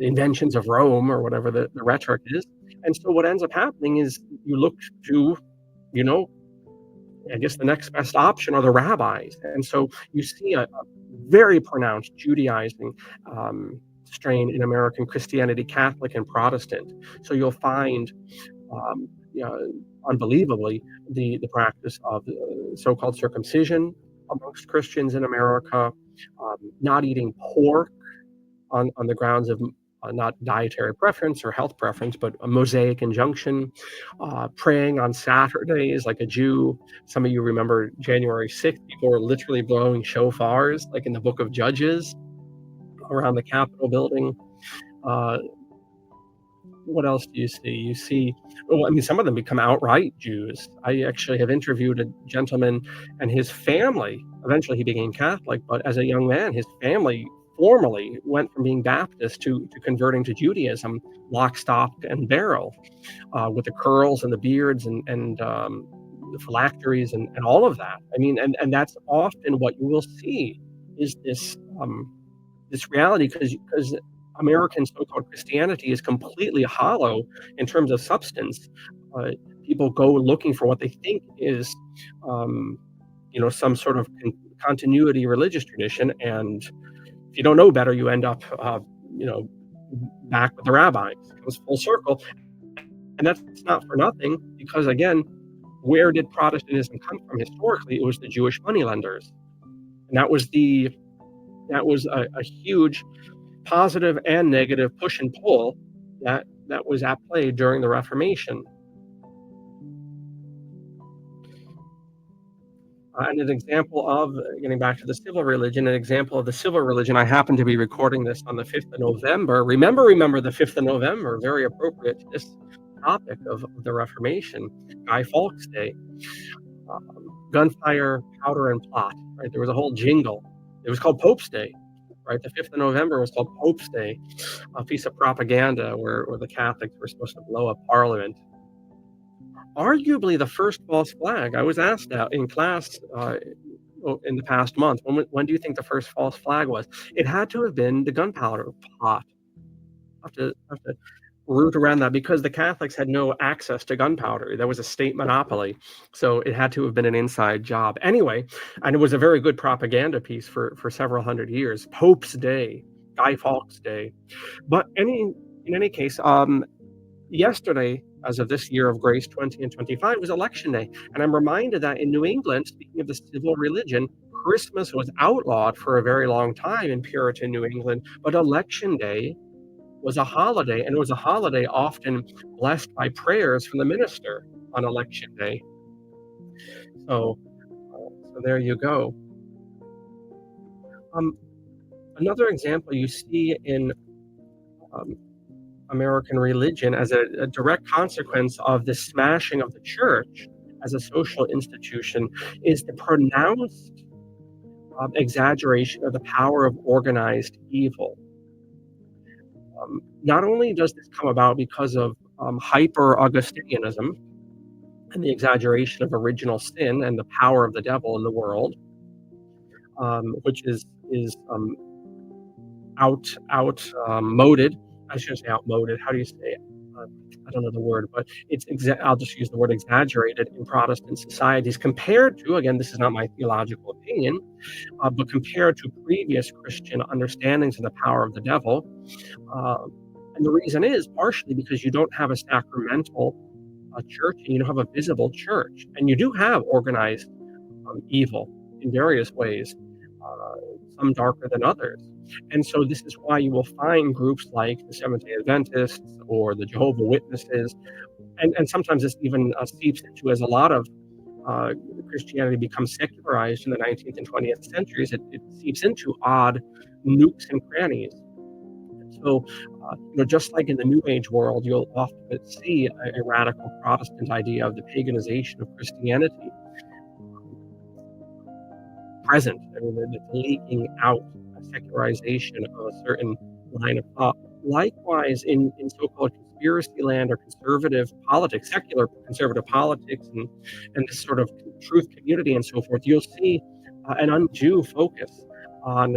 D: inventions of Rome or whatever the rhetoric is. And so what ends up happening is you look to, I guess the next best option are the rabbis. And so you see a very pronounced Judaizing strain in American Christianity, Catholic and Protestant. So you'll find, unbelievably, the practice of so-called circumcision amongst Christians in America, not eating pork on the grounds of not dietary preference or health preference, but a Mosaic injunction, praying on Saturdays like a Jew. Some of you remember January 6th, people were literally blowing shofars, like in the book of Judges, around the Capitol building. What else do you see? You see, some of them become outright Jews. I actually have interviewed a gentleman and his family. Eventually he became Catholic, but as a young man, his family formally went from being Baptist to converting to Judaism, lock, stock, and barrel, with the curls and the beards and the phylacteries and all of that. I mean, and that's often what you will see is this reality, because American so-called Christianity is completely hollow in terms of substance. People go looking for what they think is, some sort of continuity religious tradition, and if you don't know better, you end up, back with the rabbis. It comes full circle, and that's not for nothing, because again, where did Protestantism come from historically? It was the Jewish moneylenders, and that was a huge positive and negative push and pull that was at play during the Reformation. And an example of, getting back to the civil religion, I happen to be recording this on the 5th of November. Remember the 5th of November, very appropriate to this topic of the Reformation, Guy Fawkes Day. Gunfire, powder, and plot, right? There was a whole jingle. It was called Pope's Day. Right, the 5th of November was called Pope's Day, a piece of propaganda where the Catholics were supposed to blow up Parliament. Arguably the first false flag. I was asked that in class in the past month. When do you think the first false flag was? It had to have been the gunpowder plot. I have to root around that, because the Catholics had no access to gunpowder. There was a state monopoly, so it had to have been an inside job. Anyway, and it was a very good propaganda piece for several hundred years. Pope's Day, Guy Fawkes Day. But in any case, yesterday, as of this year of grace 20 and 25, was election day. And I'm reminded that in New England, speaking of the civil religion, Christmas was outlawed for a very long time in Puritan New England, but election day was a holiday, and it was a holiday often blessed by prayers from the minister on election day. So there you go. Another example you see in American religion as a direct consequence of the smashing of the church as a social institution is the pronounced exaggeration of the power of organized evil. Not only does this come about because of hyper-Augustinianism and the exaggeration of original sin and the power of the devil in the world, which is outmoded. I shouldn't say outmoded. How do you say it? I don't know the word, but I'll just use the word exaggerated in Protestant societies compared to, again, this is not my theological opinion, but compared to previous Christian understandings of the power of the devil. And the reason is partially because you don't have a sacramental church and you don't have a visible church. And you do have organized evil in various ways, some darker than others. And so this is why you will find groups like the Seventh-day Adventists or the Jehovah's Witnesses, and sometimes this even seeps into, as a lot of Christianity becomes secularized in the 19th and 20th centuries, it seeps into odd nooks and crannies. So, just like in the New Age world, you'll often see a radical Protestant idea of the paganization of Christianity present. I mean, it's leaking out a secularization of a certain line of thought. Likewise, in so-called conspiracy land or conservative politics, secular conservative politics, and this sort of truth community and so forth, you'll see an undue focus on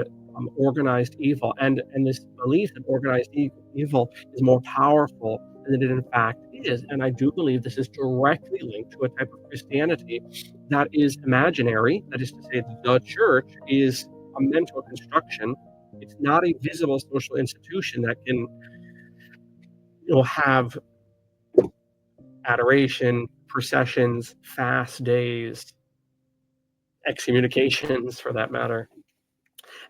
D: organized evil, and this belief that organized evil is more powerful than it in fact is. And I do believe this is directly linked to a type of Christianity that is imaginary. That is to say, the church is a mental construction. It's not a visible social institution that can, have adoration, processions, fast days, excommunications, for that matter.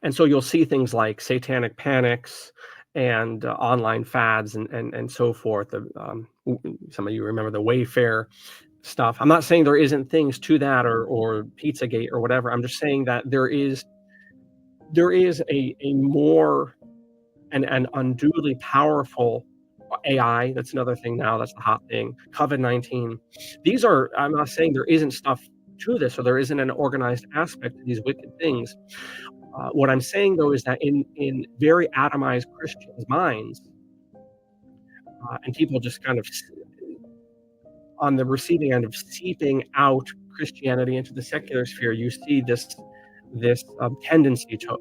D: And so you'll see things like satanic panics and online fads and so forth. Some of you remember the Wayfair stuff. I'm not saying there isn't things to that or Pizzagate or whatever. I'm just saying that there is a more and unduly powerful AI. That's another thing now. That's the hot thing. COVID-19. I'm not saying there isn't stuff to this or there isn't an organized aspect to these wicked things. What I'm saying, though, is that in very atomized Christians' minds, and people just kind of on the receiving end of seeping out Christianity into the secular sphere, you see this tendency to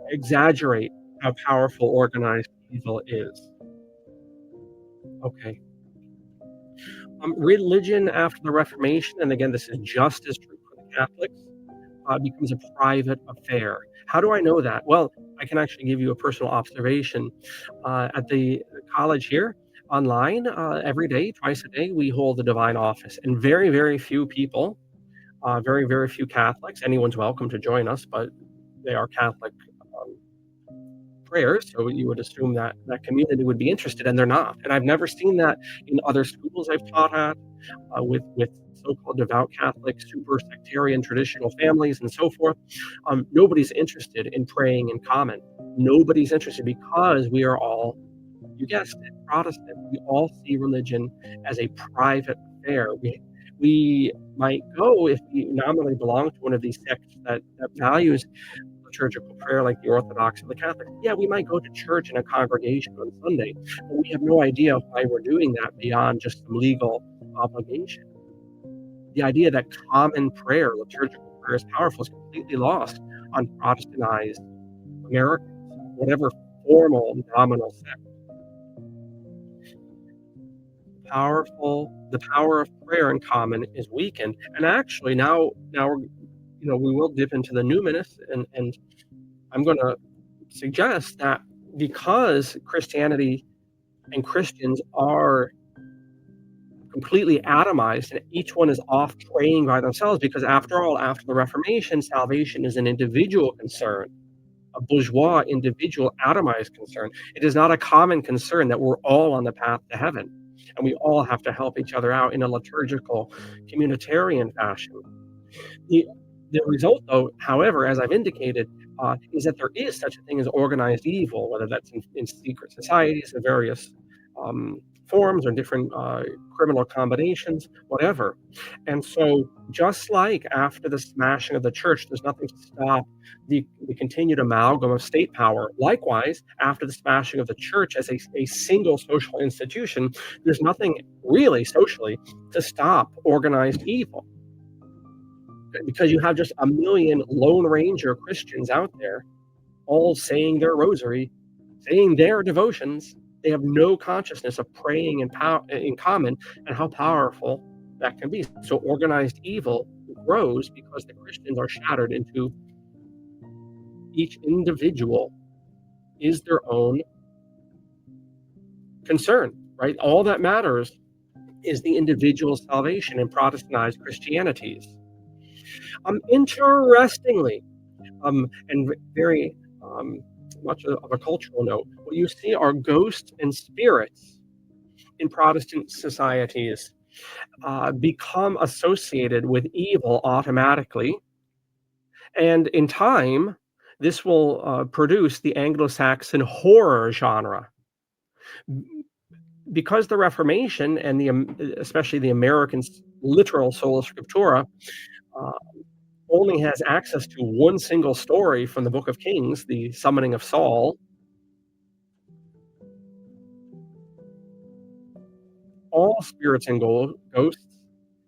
D: exaggerate how powerful organized evil is. Okay. Religion after the Reformation, and again, this is just as true for the Catholics, becomes a private affair. How do I know that? Well, I can actually give you a personal observation. At the college here, online, every day, twice a day, we hold the divine office. And very, very few people, very, very few Catholics, anyone's welcome to join us, but they are Catholic prayers, so you would assume that that community would be interested, and they're not. And I've never seen that in other schools I've taught at, with so-called devout Catholic, super sectarian, traditional families and so forth. Nobody's interested in praying in common. Nobody's interested because we are all, you guessed it, Protestant. We all see religion as a private affair. We might go if we nominally belong to one of these sects that values liturgical prayer like the Orthodox or the Catholic. Yeah, we might go to church in a congregation on Sunday, but we have no idea why we're doing that beyond just some legal obligation. The idea that common prayer, liturgical prayer, is powerful is completely lost on Protestantized Americans, whatever formal nominal sect. The power of prayer in common is weakened, and actually now we're, we will dip into the numinous, and I'm going to suggest that because Christianity and Christians are completely atomized and each one is off praying by themselves, because after all, after the Reformation, salvation is an individual concern, a bourgeois individual atomized concern. It is not a common concern that we're all on the path to heaven and we all have to help each other out in a liturgical communitarian fashion. The result, though, however, as I've indicated, is that there is such a thing as organized evil, whether that's in secret societies of various forms or different criminal combinations, whatever. And so just like after the smashing of the church, there's nothing to stop the continued amalgam of state power. Likewise, after the smashing of the church as a single social institution, there's nothing really socially to stop organized evil. Because you have just a million Lone Ranger Christians out there all saying their rosary, saying their devotions, They have no consciousness of praying in common and how powerful that can be. So organized evil grows because the Christians are shattered into each individual is their own concern, right? All that matters is the individual salvation in Protestantized Christianities. Interestingly, and very much of a cultural note, what you see are ghosts and spirits in Protestant societies become associated with evil automatically. And in time, this will produce the Anglo-Saxon horror genre. Because the Reformation and especially the American literal sola scriptura uh, only has access to one single story from the Book of Kings, the summoning of Saul, all spirits and ghosts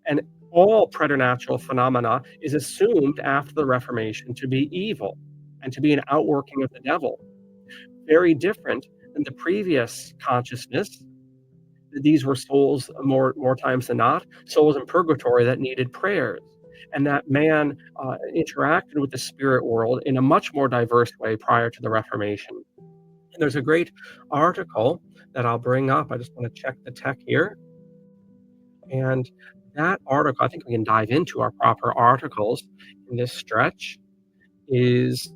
D: and all preternatural phenomena is assumed after the Reformation to be evil and to be an outworking of the devil. Very different than the previous consciousness. These were souls more times than not, souls in purgatory that needed prayers. And that man interacted with the spirit world in a much more diverse way prior to the Reformation. And there's a great article that I'll bring up. I just want to check the tech here. And that article, I think we can dive into our proper articles in this stretch, is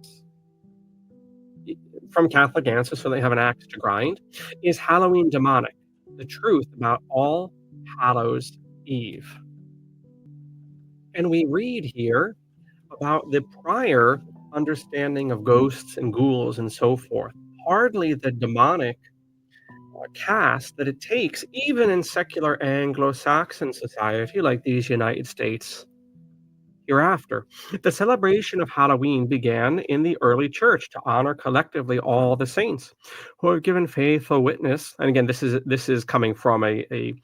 D: from Catholic Answers, so they have an axe to grind. Is Halloween demonic? The truth about All Hallows Eve. And we read here about the prior understanding of ghosts and ghouls and so forth. Hardly the demonic cast that it takes, even in secular Anglo-Saxon society like these United States hereafter. The celebration of Halloween began in the early church to honor collectively all the saints who have given faithful witness. And again, this is coming from a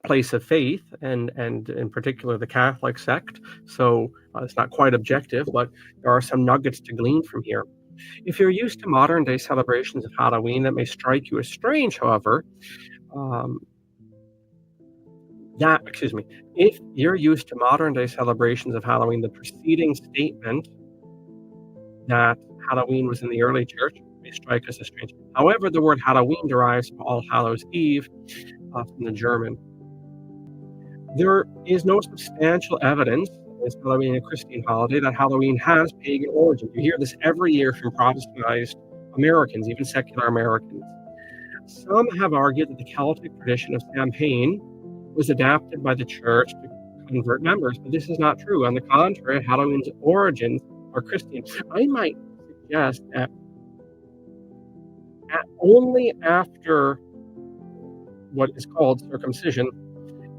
D: place of faith, and in particular the Catholic sect. So it's not quite objective, but there are some nuggets to glean from here. If you're used to modern day celebrations of Halloween, that may strike you as strange, however. If you're used to modern day celebrations of Halloween, the preceding statement that Halloween was in the early church may strike us as strange. However, the word Halloween derives from All Hallows Eve from the German. There is no substantial evidence in Halloween a Christian holiday that Halloween has pagan origins. You hear this every year from Protestantized Americans, even secular Americans. Some have argued that the Celtic tradition of Samhain was adapted by the church to convert members, but this is not true. On the contrary, Halloween's origins are Christian. I might suggest that only after what is called circumcision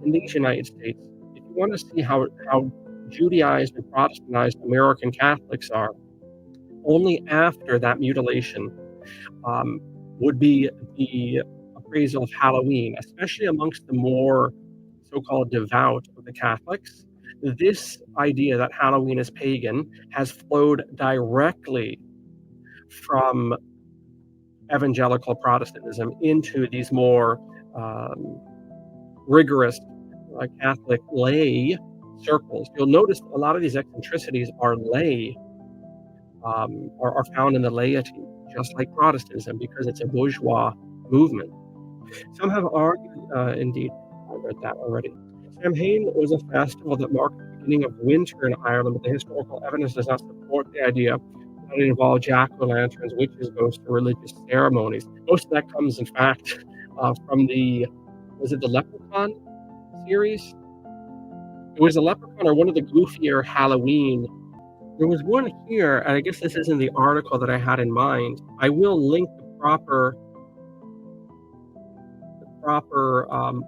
D: in these United States, if you want to see how Judaized and Protestantized American Catholics are, only after that mutilation would be the appraisal of Halloween, especially amongst the more so-called devout of the Catholics. This idea that Halloween is pagan has flowed directly from evangelical Protestantism into these more rigorous Catholic lay circles. You'll notice a lot of these eccentricities are lay, are found in the laity, just like Protestantism, because it's a bourgeois movement. Some have argued, indeed, I read that already. Samhain was a festival that marked the beginning of winter in Ireland, but the historical evidence does not support the idea that it involved jack-o'-lanterns, witches, ghosts, or religious ceremonies. Most of that comes, in fact, from was it the Leprechaun series? It was a Leprechaun or one of the goofier Halloween. There was one here, and I guess this isn't the article that I had in mind. I will link the proper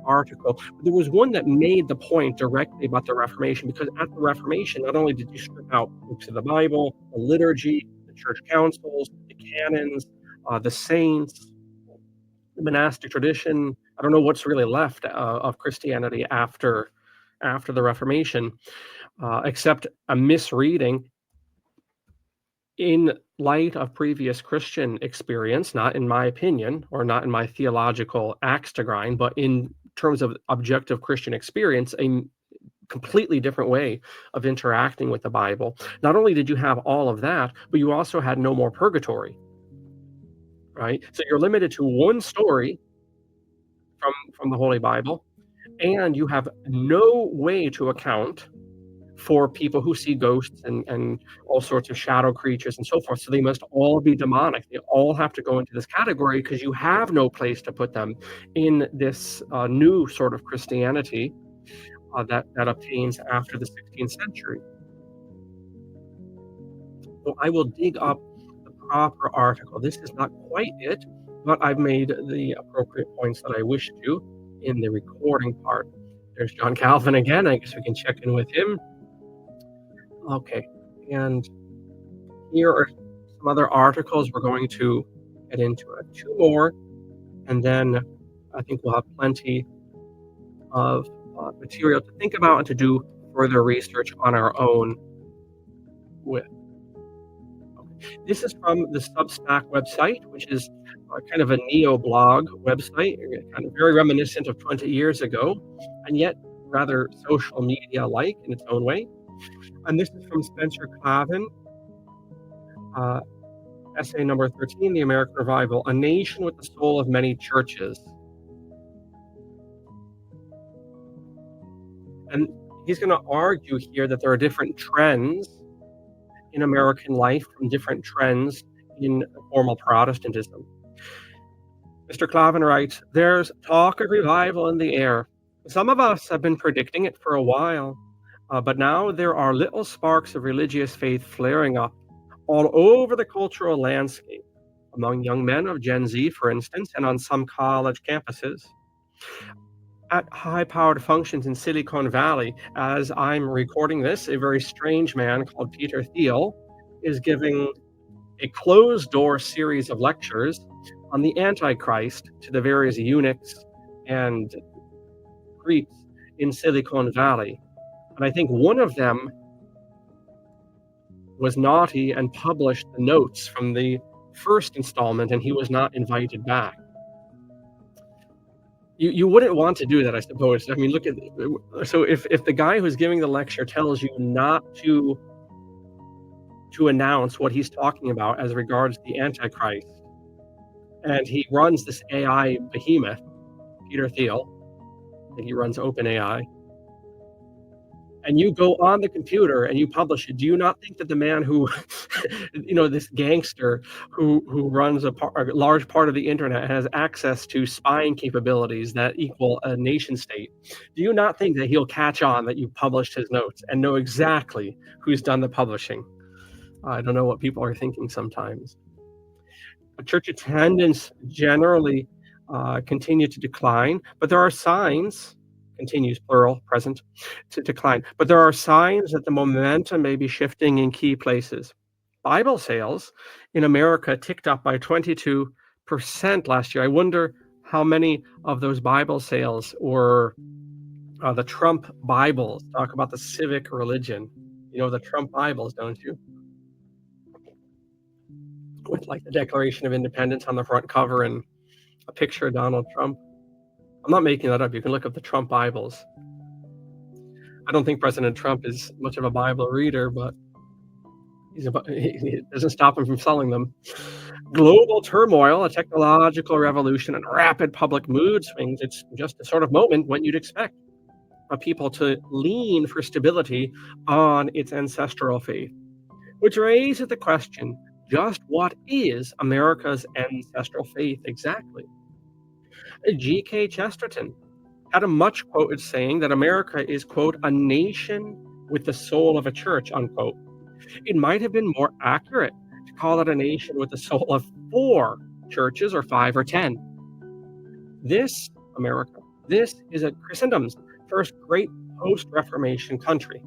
D: article. But there was one that made the point directly about the Reformation, because at the Reformation, not only did you strip out books of the Bible, the liturgy, the church councils, the canons, the saints, the monastic tradition. I don't know what's really left of Christianity after the Reformation, except a misreading In light of previous Christian experience, not in my opinion or not in my theological axe to grind, but in terms of objective Christian experience, a completely different way of interacting with the Bible. Not only did you have all of that, but you also had no more purgatory, right? So you're limited to one story from the Holy Bible, and you have no way to account for people who see ghosts and all sorts of shadow creatures and so forth. So they must all be demonic. They all have to go into this category because you have no place to put them in this new sort of Christianity that obtains after the 16th century. So I will dig up the proper article. This is not quite it, but I've made the appropriate points that I wish to in the recording part. There's John Calvin again. I guess we can check in with him. Okay, and here are some other articles. We're going to get into two more, and then I think we'll have plenty of material to think about and to do further research on our own with. Okay. This is from the Substack website, which is kind of a neo-blog website, kind of very reminiscent of 20 years ago, and yet rather social media-like in its own way. And this is from Spencer Clavin, essay number 13, The American Revival, A Nation with the Soul of Many Churches. And he's going to argue here that there are different trends in American life from different trends in formal Protestantism. Mr. Clavin writes, there's talk of revival in the air. Some of us have been predicting it for a while, but now there are little sparks of religious faith flaring up all over the cultural landscape, among young men of Gen Z, for instance, and on some college campuses. At high-powered functions in Silicon Valley, as I'm recording this, a very strange man called Peter Thiel is giving a closed-door series of lectures on the Antichrist to the various eunuchs and priests in Silicon Valley. And I think one of them was naughty and published the notes from the first installment, and he was not invited back. You wouldn't want to do that, I suppose. I mean, look at so if the guy who's giving the lecture tells you not to announce what he's talking about as regards the Antichrist, and he runs this AI behemoth, Peter Thiel, I think he runs OpenAI, and you go on the computer and you publish it, do you not think that the man who, this gangster who runs a large part of the internet has access to spying capabilities that equal a nation state? Do you not think that he'll catch on that you published his notes and know exactly who's done the publishing? I don't know what people are thinking sometimes. Church attendance generally continue to decline, but there are signs, continues plural, present, to decline. But there are signs that the momentum may be shifting in key places. Bible sales in America ticked up by 22% last year. I wonder how many of those Bible sales were the Trump Bibles. Talk about the civic religion. You know the Trump Bibles, don't you? With like the Declaration of Independence on the front cover and a picture of Donald Trump. I'm not making that up. You can look up the Trump Bibles. I don't think President Trump is much of a Bible reader, but it doesn't stop him from selling them. Global turmoil, a technological revolution, and rapid public mood swings. It's just the sort of moment when you'd expect people to lean for stability on its ancestral faith, which raises the question, just what is America's ancestral faith exactly? G.K. Chesterton had a much quoted saying that America is, quote, a nation with the soul of a church, unquote. It might have been more accurate to call it a nation with the soul of 4 churches or 5 or 10. This, America, this is a Christendom's first great post-Reformation country.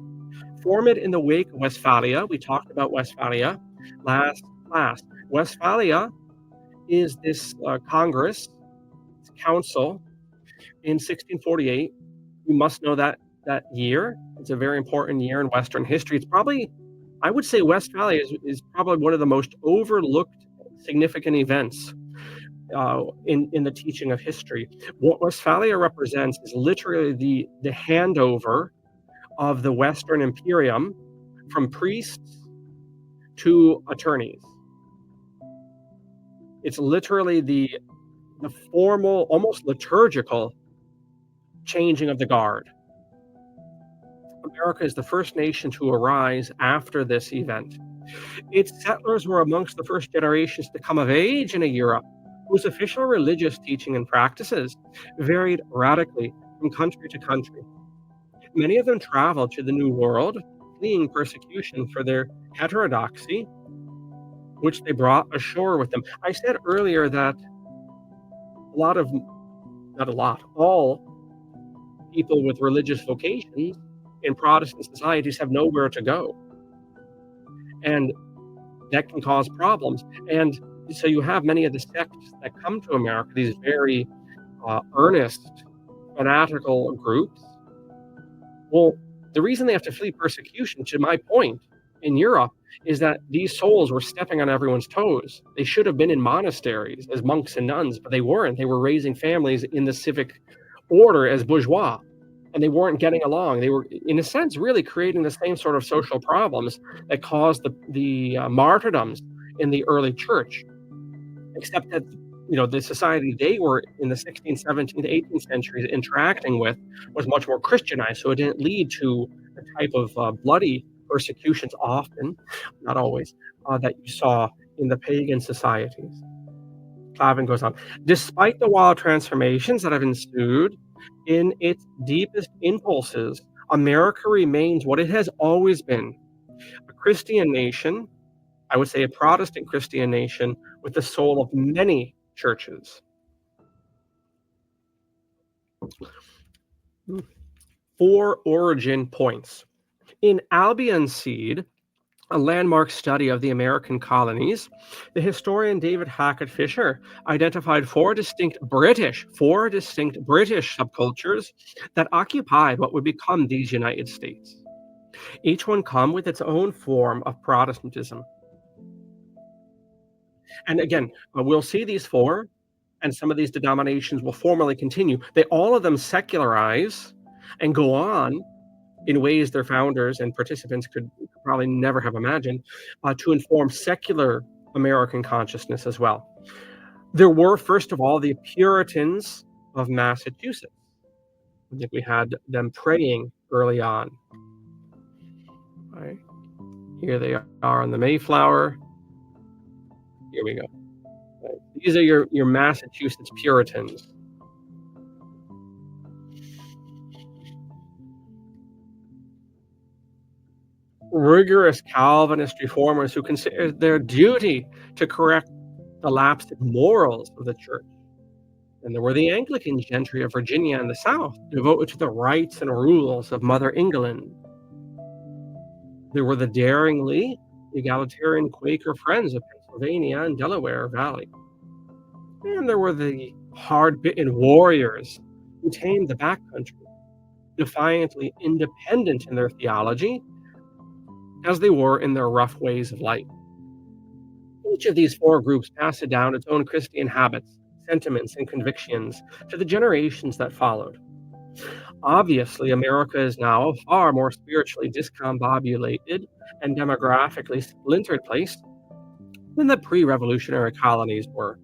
D: Formed in the wake of Westphalia, we talked about Westphalia last class. Westphalia is this Congress, council in 1648. You must know that year. It's a very important year in Western history. It's probably, I would say Westphalia is probably one of the most overlooked significant events in the teaching of history. What Westphalia represents is literally the handover of the Western Imperium from priests to attorneys. It's literally the formal, almost liturgical changing of the guard. America is the first nation to arise after this event. Its settlers were amongst the first generations to come of age in a Europe whose official religious teaching and practices varied radically from country to country. Many of them traveled to the New World, fleeing persecution for their heterodoxy, which they brought ashore with them. I said earlier that all people with religious vocations in Protestant societies have nowhere to go. And that can cause problems. And so you have many of the sects that come to America, these very earnest, fanatical groups. Well, the reason they have to flee persecution, to my point, in Europe, is that these souls were stepping on everyone's toes. They should have been in monasteries as monks and nuns, but they weren't. They were raising families in the civic order as bourgeois, and they weren't getting along. They were, in a sense, really creating the same sort of social problems that caused the martyrdoms in the early church, except that the society they were in the 16th, 17th, 18th centuries interacting with was much more Christianized, so it didn't lead to the type of bloody persecutions, often, not always, that you saw in the pagan societies. Clavin goes on, despite the wild transformations that have ensued, in its deepest impulses, America remains what it has always been, a Christian nation, I would say a Protestant Christian nation, with the soul of many churches. 4 origin points. In Albion Seed, a landmark study of the American colonies, the historian David Hackett Fisher identified 4 distinct British subcultures that occupied what would become these United States. Each one come with its own form of Protestantism. And again, we'll see these 4, and some of these denominations will formally continue. All of them secularize and go on in ways their founders and participants could probably never have imagined, to inform secular American consciousness as well. There were, first of all, the Puritans of Massachusetts. I think we had them praying early on. All right. Here they are on the Mayflower. Here we go. Right. These are your Massachusetts Puritans. Rigorous Calvinist reformers who considered their duty to correct the lapsed morals of the church. And there were the Anglican gentry of Virginia and the South, devoted to the rights and rules of Mother England. There were the daringly egalitarian Quaker Friends of Pennsylvania and Delaware Valley. And there were the hard-bitten warriors who tamed the backcountry, defiantly independent in their theology, as they were in their rough ways of life. Each of these 4 groups passed down its own Christian habits, sentiments, and convictions to the generations that followed. Obviously, America is now a far more spiritually discombobulated and demographically splintered place than the pre-revolutionary colonies were.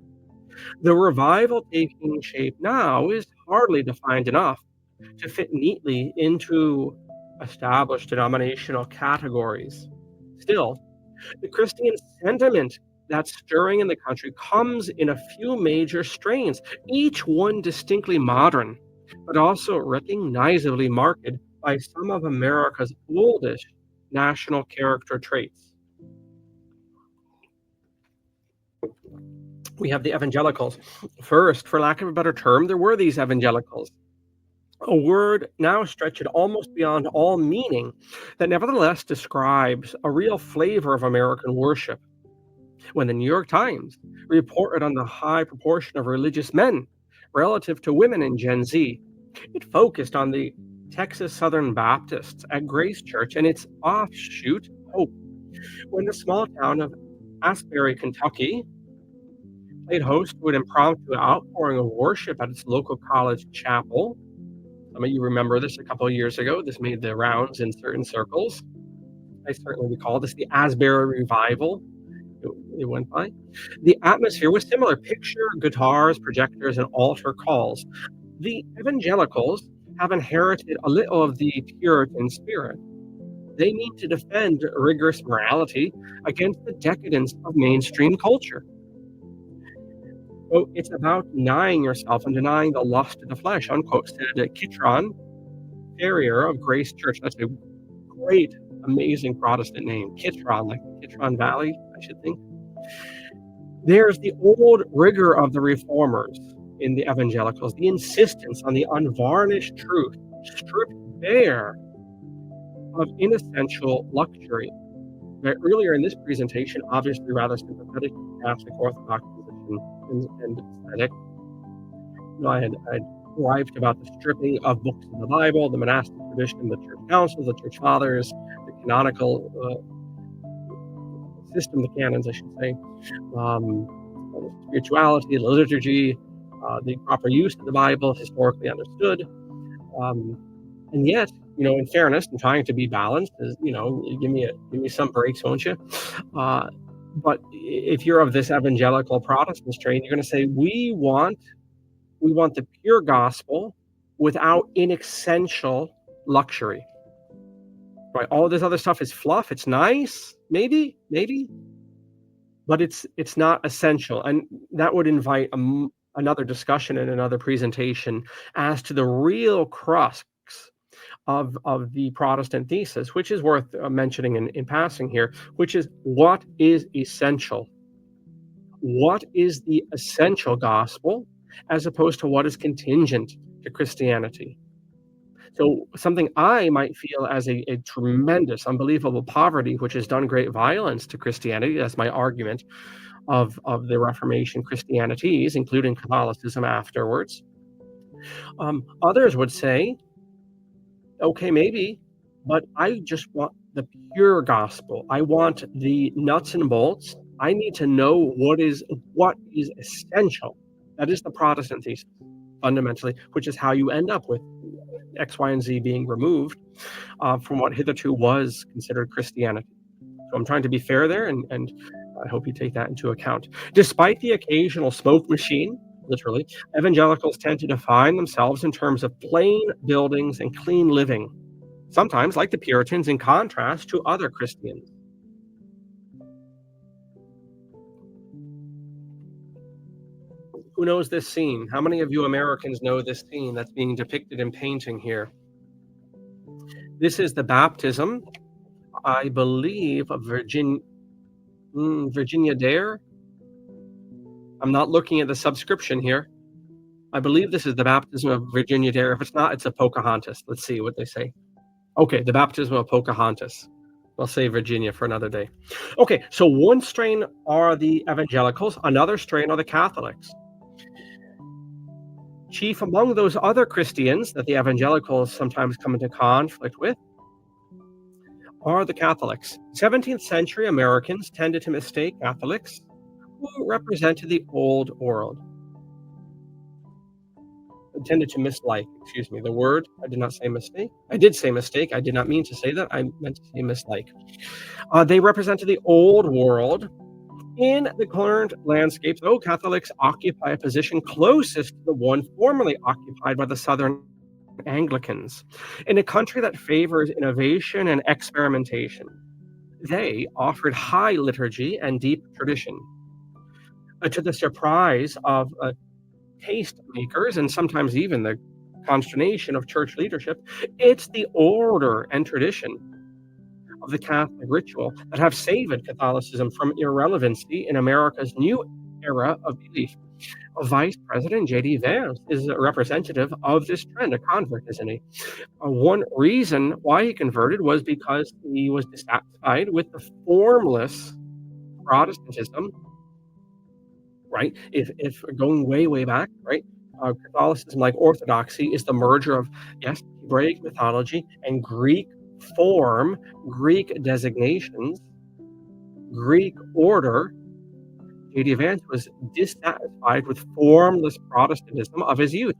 D: The revival taking shape now is hardly defined enough to fit neatly into established denominational categories. Still, the Christian sentiment that's stirring in the country comes in a few major strains, each one distinctly modern, but also recognizably marked by some of America's oldest national character traits. We have the evangelicals. First, for lack of a better term, there were these evangelicals, a word now stretched almost beyond all meaning that nevertheless describes a real flavor of American worship. When the New York Times reported on the high proportion of religious men relative to women in Gen Z, it focused on the Texas Southern Baptists at Grace Church and its offshoot, Hope, When the small town of Asbury, Kentucky, played host to an impromptu outpouring of worship at its local college chapel. Some of you remember this a couple of years ago. This made the rounds in certain circles. I certainly recall this, the Asbury Revival. It went by. The atmosphere was similar: picture, guitars, projectors, and altar calls. The evangelicals have inherited a little of the Puritan spirit. They need to defend rigorous morality against the decadence of mainstream culture. So it's about denying yourself and denying the lust of the flesh, unquote, said Kitron, Farrier of Grace Church. That's a great, amazing Protestant name. Kitron, like Kitron Valley, I should think. There's the old rigor of the reformers in the evangelicals, the insistence on the unvarnished truth, stripped bare of inessential luxury. Now, earlier in this presentation, obviously rather sympathetic to Catholic Orthodox position and aesthetic, I had griped about the stripping of books of the Bible, the monastic tradition, the church councils, the church fathers, the canonical system, the canons, I should say, spirituality, the liturgy, the proper use of the Bible, historically understood. And yet, in fairness and trying to be balanced, is, give me some breaks, won't you? But if you're of this evangelical Protestant strain, you're going to say, we want the pure gospel without inessential luxury. Right? All this other stuff is fluff. It's nice, maybe, but it's not essential. And that would invite another discussion and another presentation as to the real crux of the Protestant thesis, which is worth mentioning in passing here, which is what is essential. What is the essential gospel as opposed to what is contingent to Christianity? So something I might feel as a tremendous, unbelievable poverty, which has done great violence to Christianity. That's my argument of the Reformation Christianities, including Catholicism afterwards. Others would say, okay, maybe, but I just want the pure gospel. I want the nuts and bolts. I need to know what is essential. That is the Protestant thesis, fundamentally, which is how you end up with X, Y, and Z being removed from what hitherto was considered Christianity. So I'm trying to be fair there, and I hope you take that into account. Despite the occasional smoke machine, literally, evangelicals tend to define themselves in terms of plain buildings and clean living, sometimes, like the Puritans, in contrast to other Christians. Who knows this scene? How many of you Americans know this scene that's being depicted in painting here? This is the baptism, I believe, of Virginia Dare. I'm not looking at the subscription here. I believe this is the baptism of Virginia Dare. If it's not, it's a Pocahontas. Let's see what they say. Okay, the baptism of Pocahontas. I'll save Virginia for another day. Okay, so one strain are the evangelicals, another strain are the Catholics. Chief among those other Christians that the evangelicals sometimes come into conflict with are the Catholics. 17th century Americans tended to mistake Catholics who represented the old world. Tended to mislike, the word. I did not say mistake. I did say mistake. I did not mean to say that. I meant to say mislike. They represented the old world. In the current landscape, though, Catholics occupy a position closest to the one formerly occupied by the Southern Anglicans. In a country that favors innovation and experimentation, they offered high liturgy and deep tradition. To the surprise of tastemakers and sometimes even the consternation of church leadership, it's the order and tradition of the Catholic ritual that have saved Catholicism from irrelevancy in America's new era of belief. Vice President J.D. Vance is a representative of this trend, a convert, isn't he? One reason why he converted was because he was dissatisfied with the formless Protestantism, right? If going way back, right? Catholicism, like Orthodoxy, is the merger of, yes, Hebraic mythology and Greek form, Greek designations, Greek order, J.D. Vance was dissatisfied with formless Protestantism of his youth.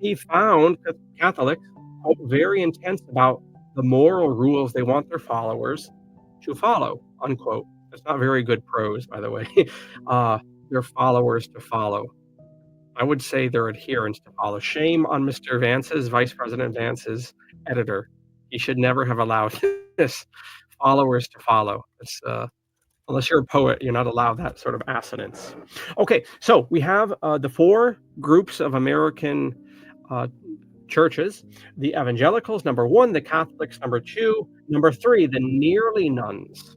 D: He found Catholics, quote, very intense about the moral rules they want their followers to follow, unquote. That's not very good prose, by the way. Their followers to follow. I would say their adherents to follow. Shame on Mr. Vance's, Vice President Vance's editor. He should never have allowed this. Followers to follow. It's unless you're a poet, you're not allowed that sort of assonance. Okay, so we have the four groups of American churches: the evangelicals, number one; the Catholics, number two; number three, the nearly nuns.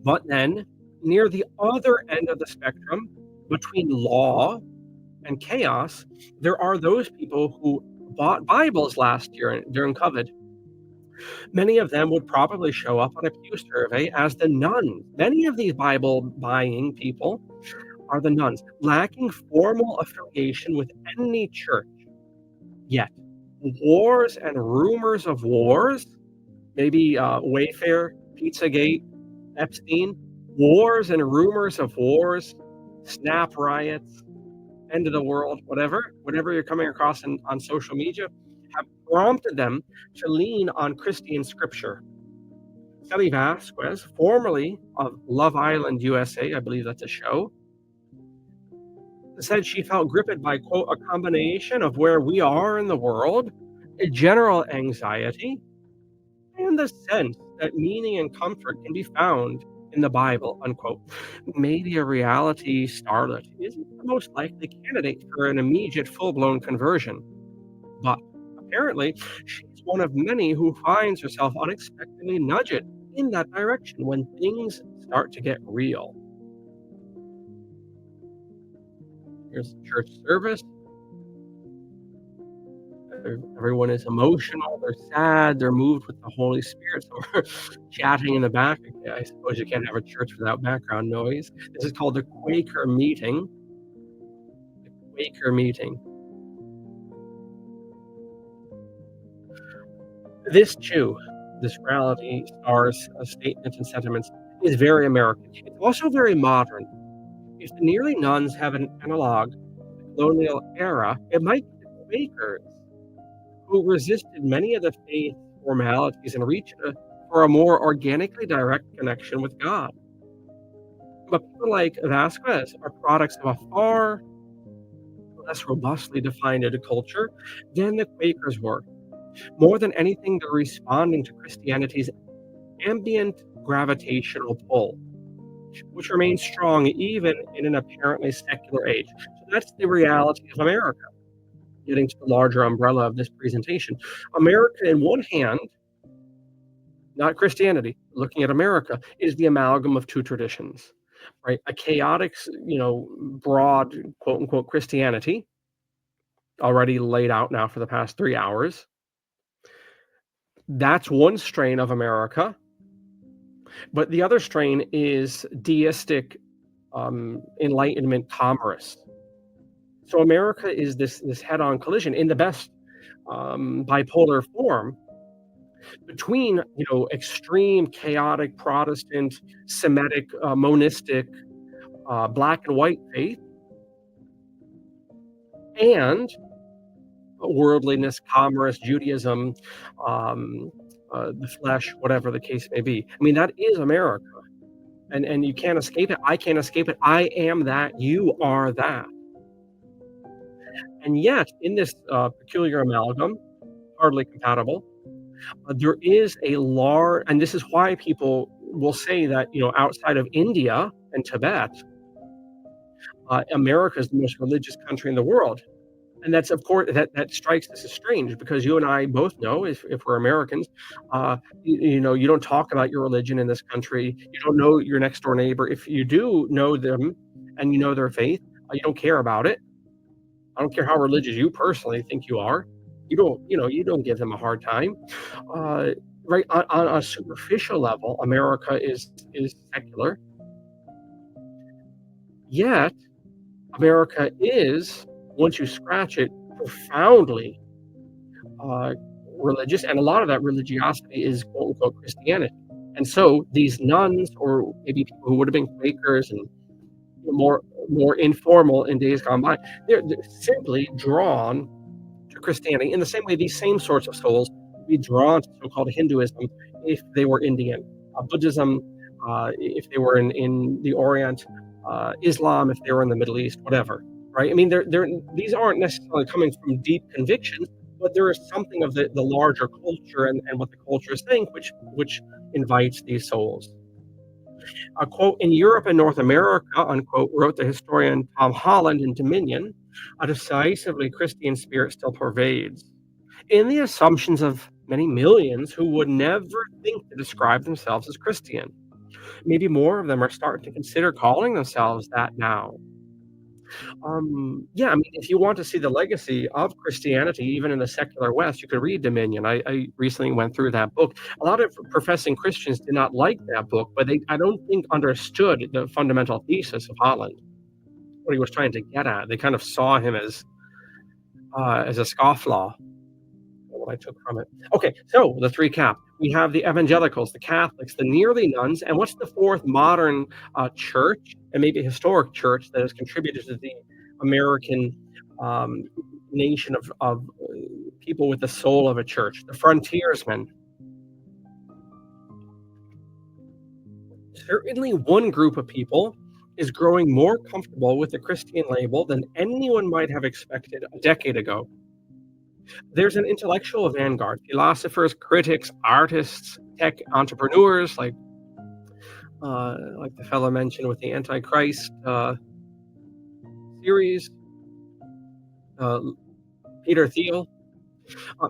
D: But then, near the other end of the spectrum, between law and chaos, there are those people who bought Bibles last year during COVID. Many of them would probably show up on a Pew survey as the nuns. Many of these Bible-buying people are the nuns, lacking formal affiliation with any church. Yet, wars and rumors of wars, maybe Wayfair, Pizzagate, Epstein, wars and rumors of wars, snap riots, end of the world, whatever you're coming across on social media, have prompted them to lean on Christian scripture. Sally Vasquez, formerly of Love Island, USA, I believe that's a show, said she felt gripped by, quote, a combination of where we are in the world, a general anxiety, and the sense that meaning and comfort can be found in the Bible, unquote. Maybe a reality starlet isn't the most likely candidate for an immediate full-blown conversion, but apparently she's one of many who finds herself unexpectedly nudged in that direction when things start to get real. Here's church service. Everyone is emotional, they're sad, they're moved with the Holy Spirit. So we're chatting in the back. I suppose you can't have a church without background noise. This is called the Quaker meeting. The Quaker meeting. This too, this reality stars statements and sentiments, is very American. It's also very modern. If the nearly nuns have an analog to the colonial era, it might be the Quakers who resisted many of the faith formalities and reached for a more organically direct connection with God. But people like Vasquez are products of a far less robustly defined culture than the Quakers were. More than anything, they're responding to Christianity's ambient gravitational pull, which remains strong even in an apparently secular age. So that's the reality of America. Getting to the larger umbrella of this presentation, America, in one hand, not Christianity, looking at America, is the amalgam of two traditions, right? A chaotic, broad, quote unquote, Christianity, already laid out now for the past 3 hours. That's one strain of America. But the other strain is deistic Enlightenment commerce. So America is this head-on collision in the best bipolar form between extreme chaotic Protestant, Semitic, monistic, black and white faith, and worldliness, commerce, Judaism, the flesh, whatever the case may be. I mean, that is America, and you can't escape it. I can't escape it. I am that. You are that. And yet, in this peculiar amalgam, hardly compatible, there is a large, and this is why people will say that, outside of India and Tibet, America is the most religious country in the world. And that's, of course, that strikes us as strange, because you and I both know, if we're Americans, you don't talk about your religion in this country. You don't know your next door neighbor. If you do know them and you know their faith, you don't care about it. I don't care how religious you personally think you are. You don't give them a hard time. Right, on a superficial level, America is secular. Yet, America is, once you scratch it, profoundly religious, and a lot of that religiosity is quote unquote Christianity. And so these nuns, or maybe people who would have been Quakers and more informal in days gone by, they're simply drawn to Christianity in the same way these same sorts of souls would be drawn to so-called Hinduism if they were Indian, Buddhism if they were in the Orient, Islam if they were in the Middle East, whatever, right? I mean, these aren't necessarily coming from deep convictions, but there is something of the larger culture and what the culture is saying, which invites these souls. Quote, in Europe and North America, unquote, wrote the historian Tom Holland in Dominion, a decisively Christian spirit still pervades, in the assumptions of many millions who would never think to describe themselves as Christian. Maybe more of them are starting to consider calling themselves that now. Yeah, I mean, if you want to see the legacy of Christianity, even in the secular West, you could read Dominion. I recently went through that book. A lot of professing Christians did not like that book, but I don't think understood the fundamental thesis of Holland, what he was trying to get at. They kind of saw him as a scofflaw, what I took from it. Okay, so let's recap. We have the evangelicals, the Catholics, the nearly nuns, and what's the fourth modern church, and maybe historic church, that has contributed to the American nation of people with the soul of a church, the frontiersmen. Certainly one group of people is growing more comfortable with the Christian label than anyone might have expected a decade ago. There's an intellectual vanguard, philosophers, critics, artists, tech entrepreneurs, like the fellow mentioned with the Antichrist series, Peter Thiel,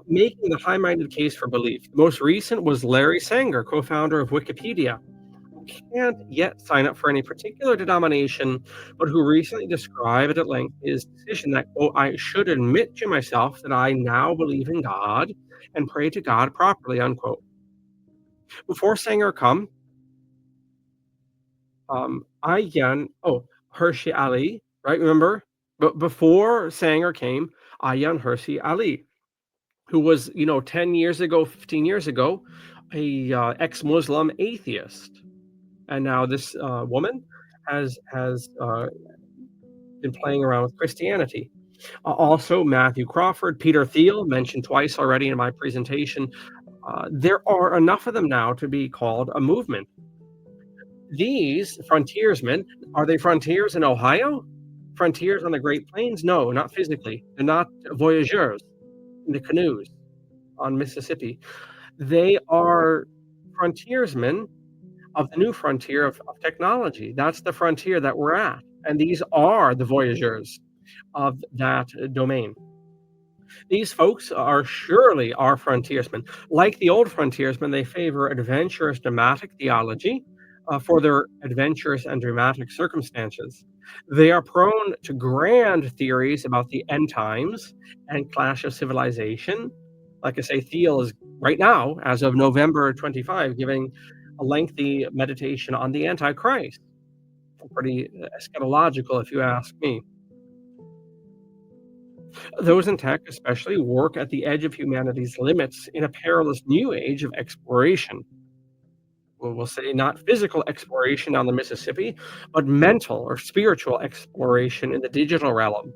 D: making the high-minded case for belief. The most recent was Larry Sanger, co-founder of Wikipedia, who can't yet sign up for any particular denomination, but who recently described at length his decision that, quote, I should admit to myself that I now believe in God and pray to God properly, unquote. Before Sanger come, Hershey Ali, right? Remember? But before Sanger came, Ayaan Hirsi Ali, who was, 10 years ago, 15 years ago, a ex-Muslim atheist. And now this woman has been playing around with Christianity. Also, Matthew Crawford, Peter Thiel, mentioned twice already in my presentation. There are enough of them now to be called a movement. These frontiersmen, are they frontiers in Ohio? Frontiers on the Great Plains? No, not physically. They're not voyageurs in the canoes on Mississippi. They are frontiersmen of the new frontier of technology. That's the frontier that we're at. And these are the voyageurs of that domain. These folks are surely our frontiersmen. Like the old frontiersmen, they favor adventurous dramatic theology for their adventurous and dramatic circumstances. They are prone to grand theories about the end times and clash of civilization. Like I say, Thiel is right now, as of November 25, giving a lengthy meditation on the Antichrist. Pretty eschatological, if you ask me. Those in tech especially work at the edge of humanity's limits in a perilous new age of exploration. We'll say not physical exploration on the Mississippi, but mental or spiritual exploration in the digital realm.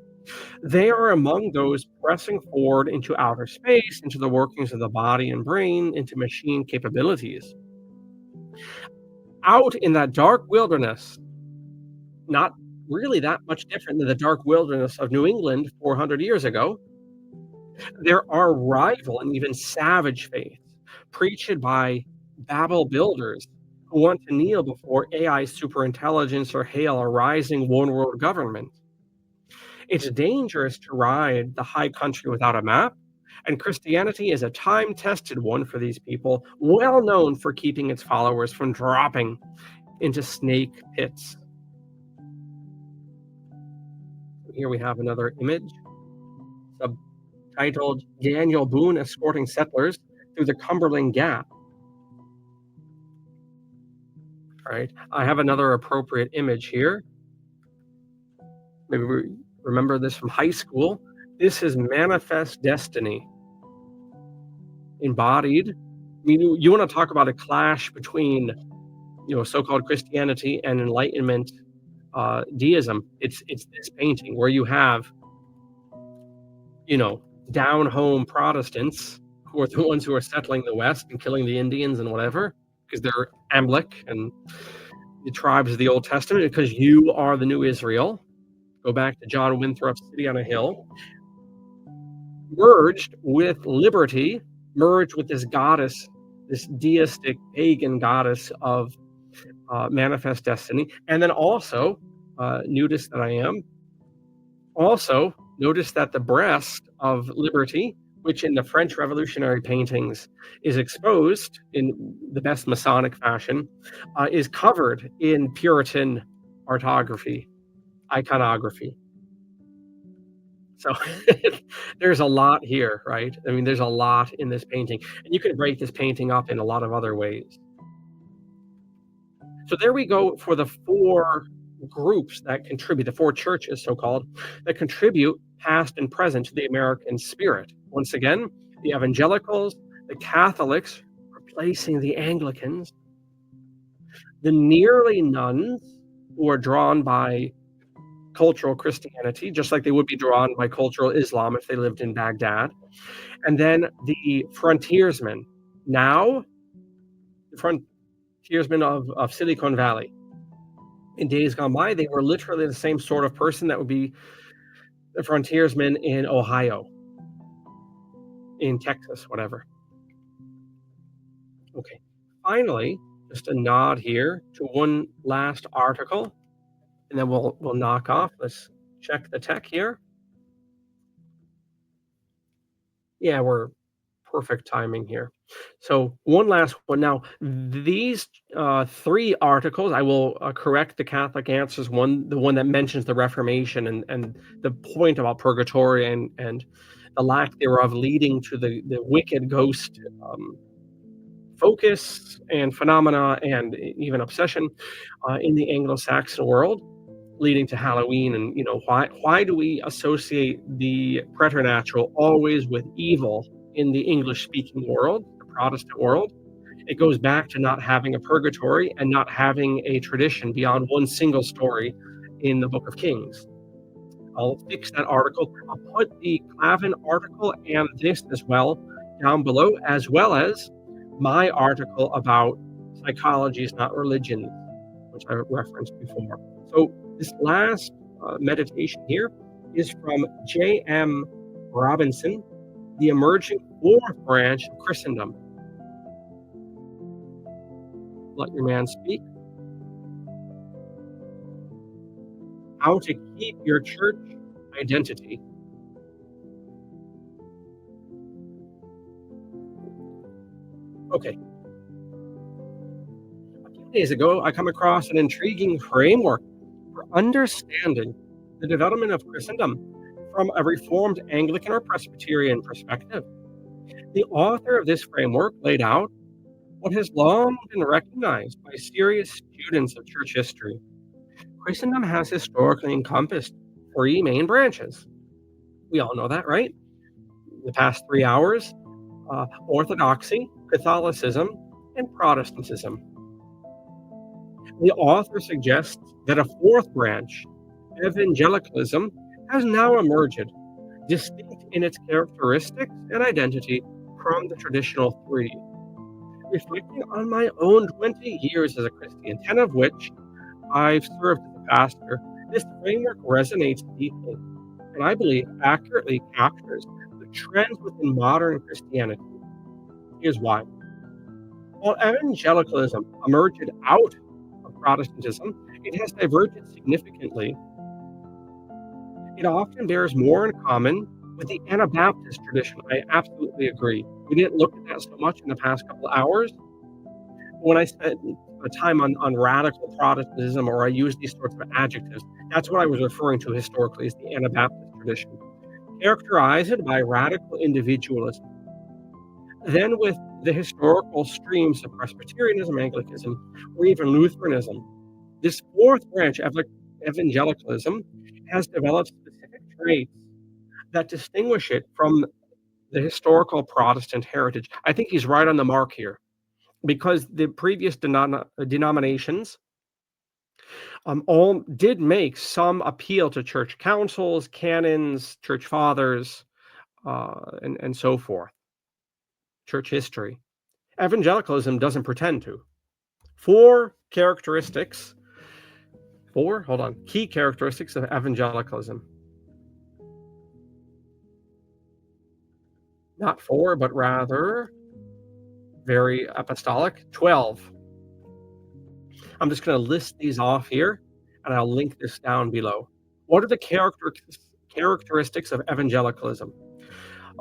D: They are among those pressing forward into outer space, into the workings of the body and brain, into machine capabilities. Out in that dark wilderness, not really that much different than the dark wilderness of New England 400 years ago, there are rival and even savage faiths preached by Babel builders who want to kneel before AI superintelligence or hail a rising one world government. It's dangerous to ride the high country without a map, and Christianity is a time-tested one for these people, well known for keeping its followers from dropping into snake pits. Here we have another image, subtitled Daniel Boone Escorting Settlers Through the Cumberland Gap. All right, I have another appropriate image here. Maybe we remember this from high school. This is Manifest Destiny. embodied. I mean, you want to talk about a clash between, so-called Christianity and Enlightenment deism. It's this painting where you have, down home Protestants who are the ones who are settling the West and killing the Indians and whatever, because they're Amlech and the tribes of the Old Testament, because you are the new Israel. Go back to John Winthrop's City on a Hill. Merged with liberty, merged with this goddess, this deistic pagan goddess of manifest destiny. And then also, nudist that I am, also notice that the breast of liberty, which in the French Revolutionary paintings is exposed in the best Masonic fashion, is covered in Puritan iconography. So there's a lot here, right? I mean, there's a lot in this painting, and you can break this painting up in a lot of other ways. So there we go for the four groups that contribute, the four churches, so-called, that contribute past and present to the American spirit. Once again, the evangelicals, the Catholics, replacing the Anglicans, the nearly nuns, who are drawn by cultural Christianity, just like they would be drawn by cultural Islam if they lived in Baghdad, and then the frontiersmen. Now, the frontiersmen of Silicon Valley. In days gone by, they were literally the same sort of person that would be the frontiersmen in Ohio, in Texas, whatever. Okay, finally, just a nod here to one last article, and then we'll knock off. Let's check the tech here. Yeah, we're perfect timing here. So one last one. Now, these three articles, I will correct the Catholic Answers one, the one that mentions the Reformation and the point about purgatory and the lack thereof leading to the wicked ghost focus and phenomena and even obsession in the Anglo-Saxon world, leading to Halloween. And why do we associate the preternatural always with evil in the English-speaking world, the Protestant world? It goes back to not having a purgatory and not having a tradition beyond one single story in the Book of Kings. I'll fix that article. I'll put the Clavin article and this as well down below, as well as my article about psychology is not religion, which I referenced before. So this last meditation here is from J.M. Robinson, The Emerging Fourth Branch of Christendom. Let your man speak. How to keep your church identity. Okay. A few days ago, I come across an intriguing framework for understanding the development of Christendom from a Reformed Anglican or Presbyterian perspective. The author of this framework laid out what has long been recognized by serious students of church history. Christendom has historically encompassed three main branches. We all know that, right? The past 3 hours, Orthodoxy, Catholicism, and Protestantism. The author suggests that a fourth branch, evangelicalism, has now emerged, distinct in its characteristics and identity from the traditional three. Reflecting on my own 20 years as a Christian, 10 of which I've served as a pastor, this framework resonates deeply, and I believe accurately captures the trends within modern Christianity. Here's why. While evangelicalism emerged out of Protestantism, it has diverged significantly. It often bears more in common with the Anabaptist tradition. I absolutely agree. We didn't look at that so much in the past couple of hours. When I spent time on radical Protestantism, or I use these sorts of adjectives, that's what I was referring to historically as the Anabaptist tradition, characterized by radical individualism. Then with the historical streams of Presbyterianism, Anglicanism, or even Lutheranism, this fourth branch, evangelicalism, has developed specific traits that distinguish it from the historical Protestant heritage. I think he's right on the mark here, because the previous denominations all did make some appeal to church councils, canons, church fathers, and so forth, church history. Evangelicalism doesn't pretend to. Key characteristics of evangelicalism. Not four, but rather very apostolic. 12. I'm just going to list these off here, and I'll link this down below. What are the characteristics of evangelicalism?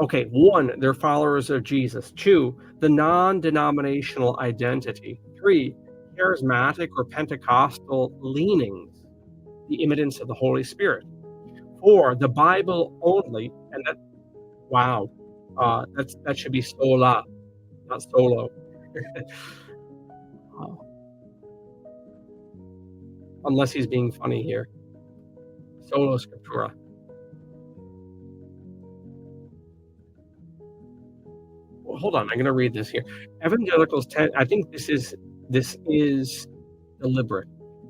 D: Okay, 1, they're followers of Jesus. 2, the non-denominational identity. 3, charismatic or Pentecostal leanings, the immanence of the Holy Spirit. 4, the Bible only, and that, wow, that should be sola, not solo. Unless he's being funny here. Sola Scriptura. Well, hold on, I'm going to read this here. Evangelicals tend, I think this is deliberate.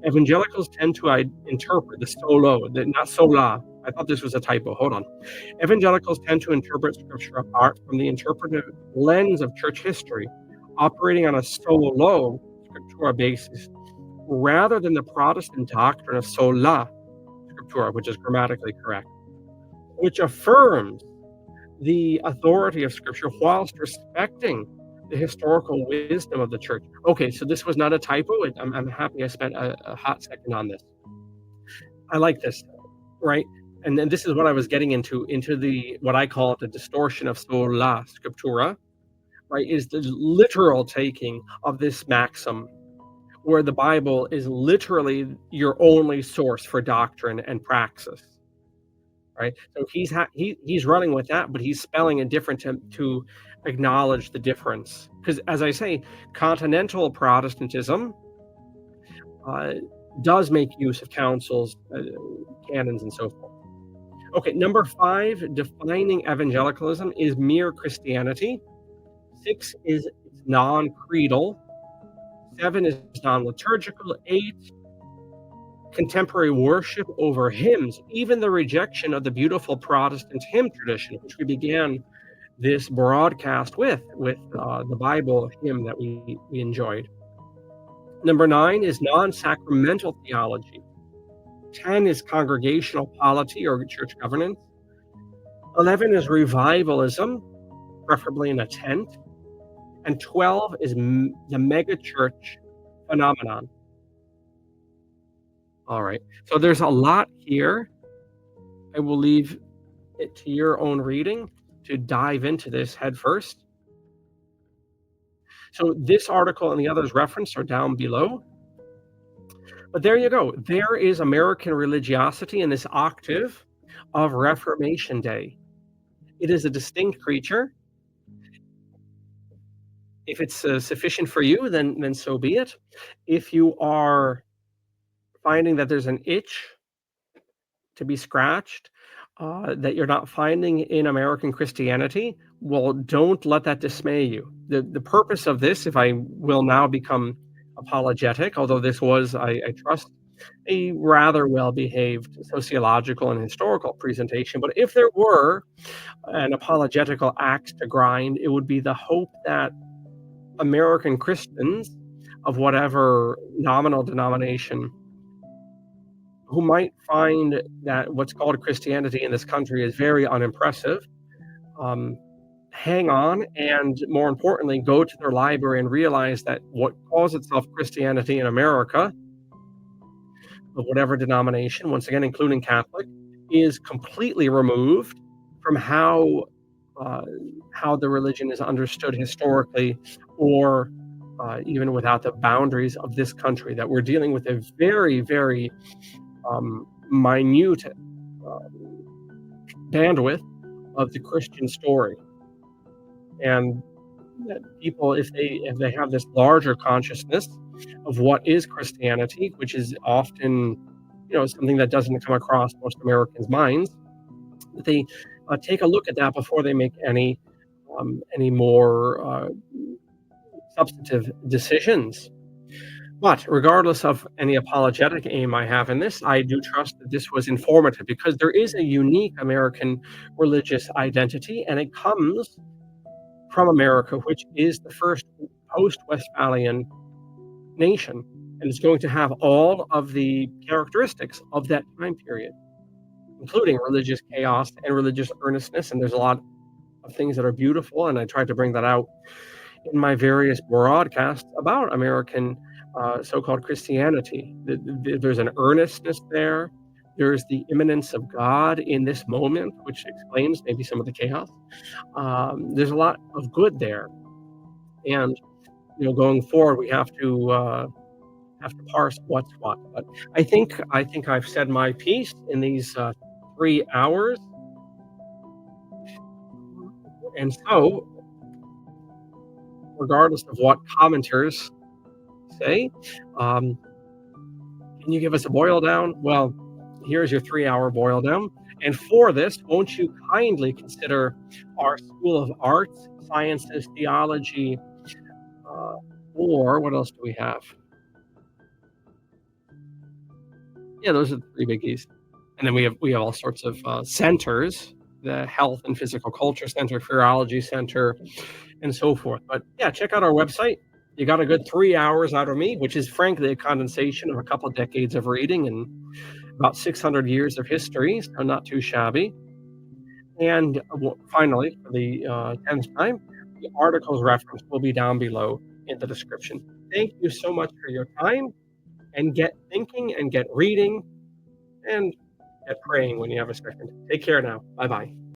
D: Evangelicals tend to interpret the solo, not sola. I thought this was a typo. Hold on. Evangelicals tend to interpret Scripture apart from the interpretive lens of church history, operating on a solo Scriptura basis, rather than the Protestant doctrine of sola Scriptura, which is grammatically correct, which affirms the authority of Scripture whilst respecting the historical wisdom of the church. Okay, so this was not a typo. I'm happy I spent a hot second on this. I like this, right? And then this is what I was getting into the, what I call the distortion of sola Scriptura, right? Is the literal taking of this maxim, where the Bible is literally your only source for doctrine and praxis, right? So he's running with that, but he's spelling it different to acknowledge the difference. Because, as I say, continental Protestantism does make use of councils, canons, and so forth. Okay, number 5, defining evangelicalism is mere Christianity. 6 is non-creedal. 7 is non-liturgical. 8, contemporary worship over hymns, even the rejection of the beautiful Protestant hymn tradition, which we began this broadcast with the Bible hymn that we enjoyed. Number 9 is non-sacramental theology. 10 is congregational polity or church governance. 11 is revivalism, preferably in a tent. And 12 is the megachurch phenomenon. All right, so there's a lot here. I will leave it to your own reading to dive into this head first. So this article and the others referenced are down below. But there you go. There is American religiosity in this octave of Reformation Day. It is a distinct creature. If it's sufficient for you, then so be it. If you are finding that there's an itch to be scratched that you're not finding in American Christianity, well, don't let that dismay you. The purpose of this, if I will now become apologetic, although this was, I trust, a rather well-behaved sociological and historical presentation, but if there were an apologetical axe to grind, it would be the hope that American Christians of whatever nominal denomination who might find that what's called Christianity in this country is very unimpressive, hang on, and more importantly, go to their library and realize that what calls itself Christianity in America, of whatever denomination, once again, including Catholic, is completely removed from how the religion is understood historically, or even without the boundaries of this country, that we're dealing with a very, very minute bandwidth of the Christian story. And that people, if they have this larger consciousness of what is Christianity, which is often, something that doesn't come across most Americans' minds, that they take a look at that before they make any any more substantive decisions. But regardless of any apologetic aim I have in this, I do trust that this was informative because there is a unique American religious identity, and it comes from America, which is the first post-Westphalian nation, and it's going to have all of the characteristics of that time period, including religious chaos and religious earnestness. And there's a lot of things that are beautiful, and I tried to bring that out in my various broadcasts about American so-called Christianity. There's an earnestness there. There's the immanence of God in this moment, which explains maybe some of the chaos. There's a lot of good there, and going forward, we have to parse what's what. But I think I've said my piece in these 3 hours, and so, regardless of what commenters say, can you give us a boil down? Well, here's your 3-hour boil down. And for this, won't you kindly consider our School of Arts, Sciences, Theology, or what else do we have? Yeah, those are the 3 biggies. And then we have all sorts of centers, the Health and Physical Culture Center, Philology Center, and so forth. But yeah, check out our website. You got a good 3 hours out of me, which is frankly a condensation of a couple of decades of reading and about 600 years of history, so not too shabby. And finally, for the 10th time, the article's reference will be down below in the description. Thank you so much for your time, and get thinking and get reading and get praying when you have a second. Take care now. Bye-bye.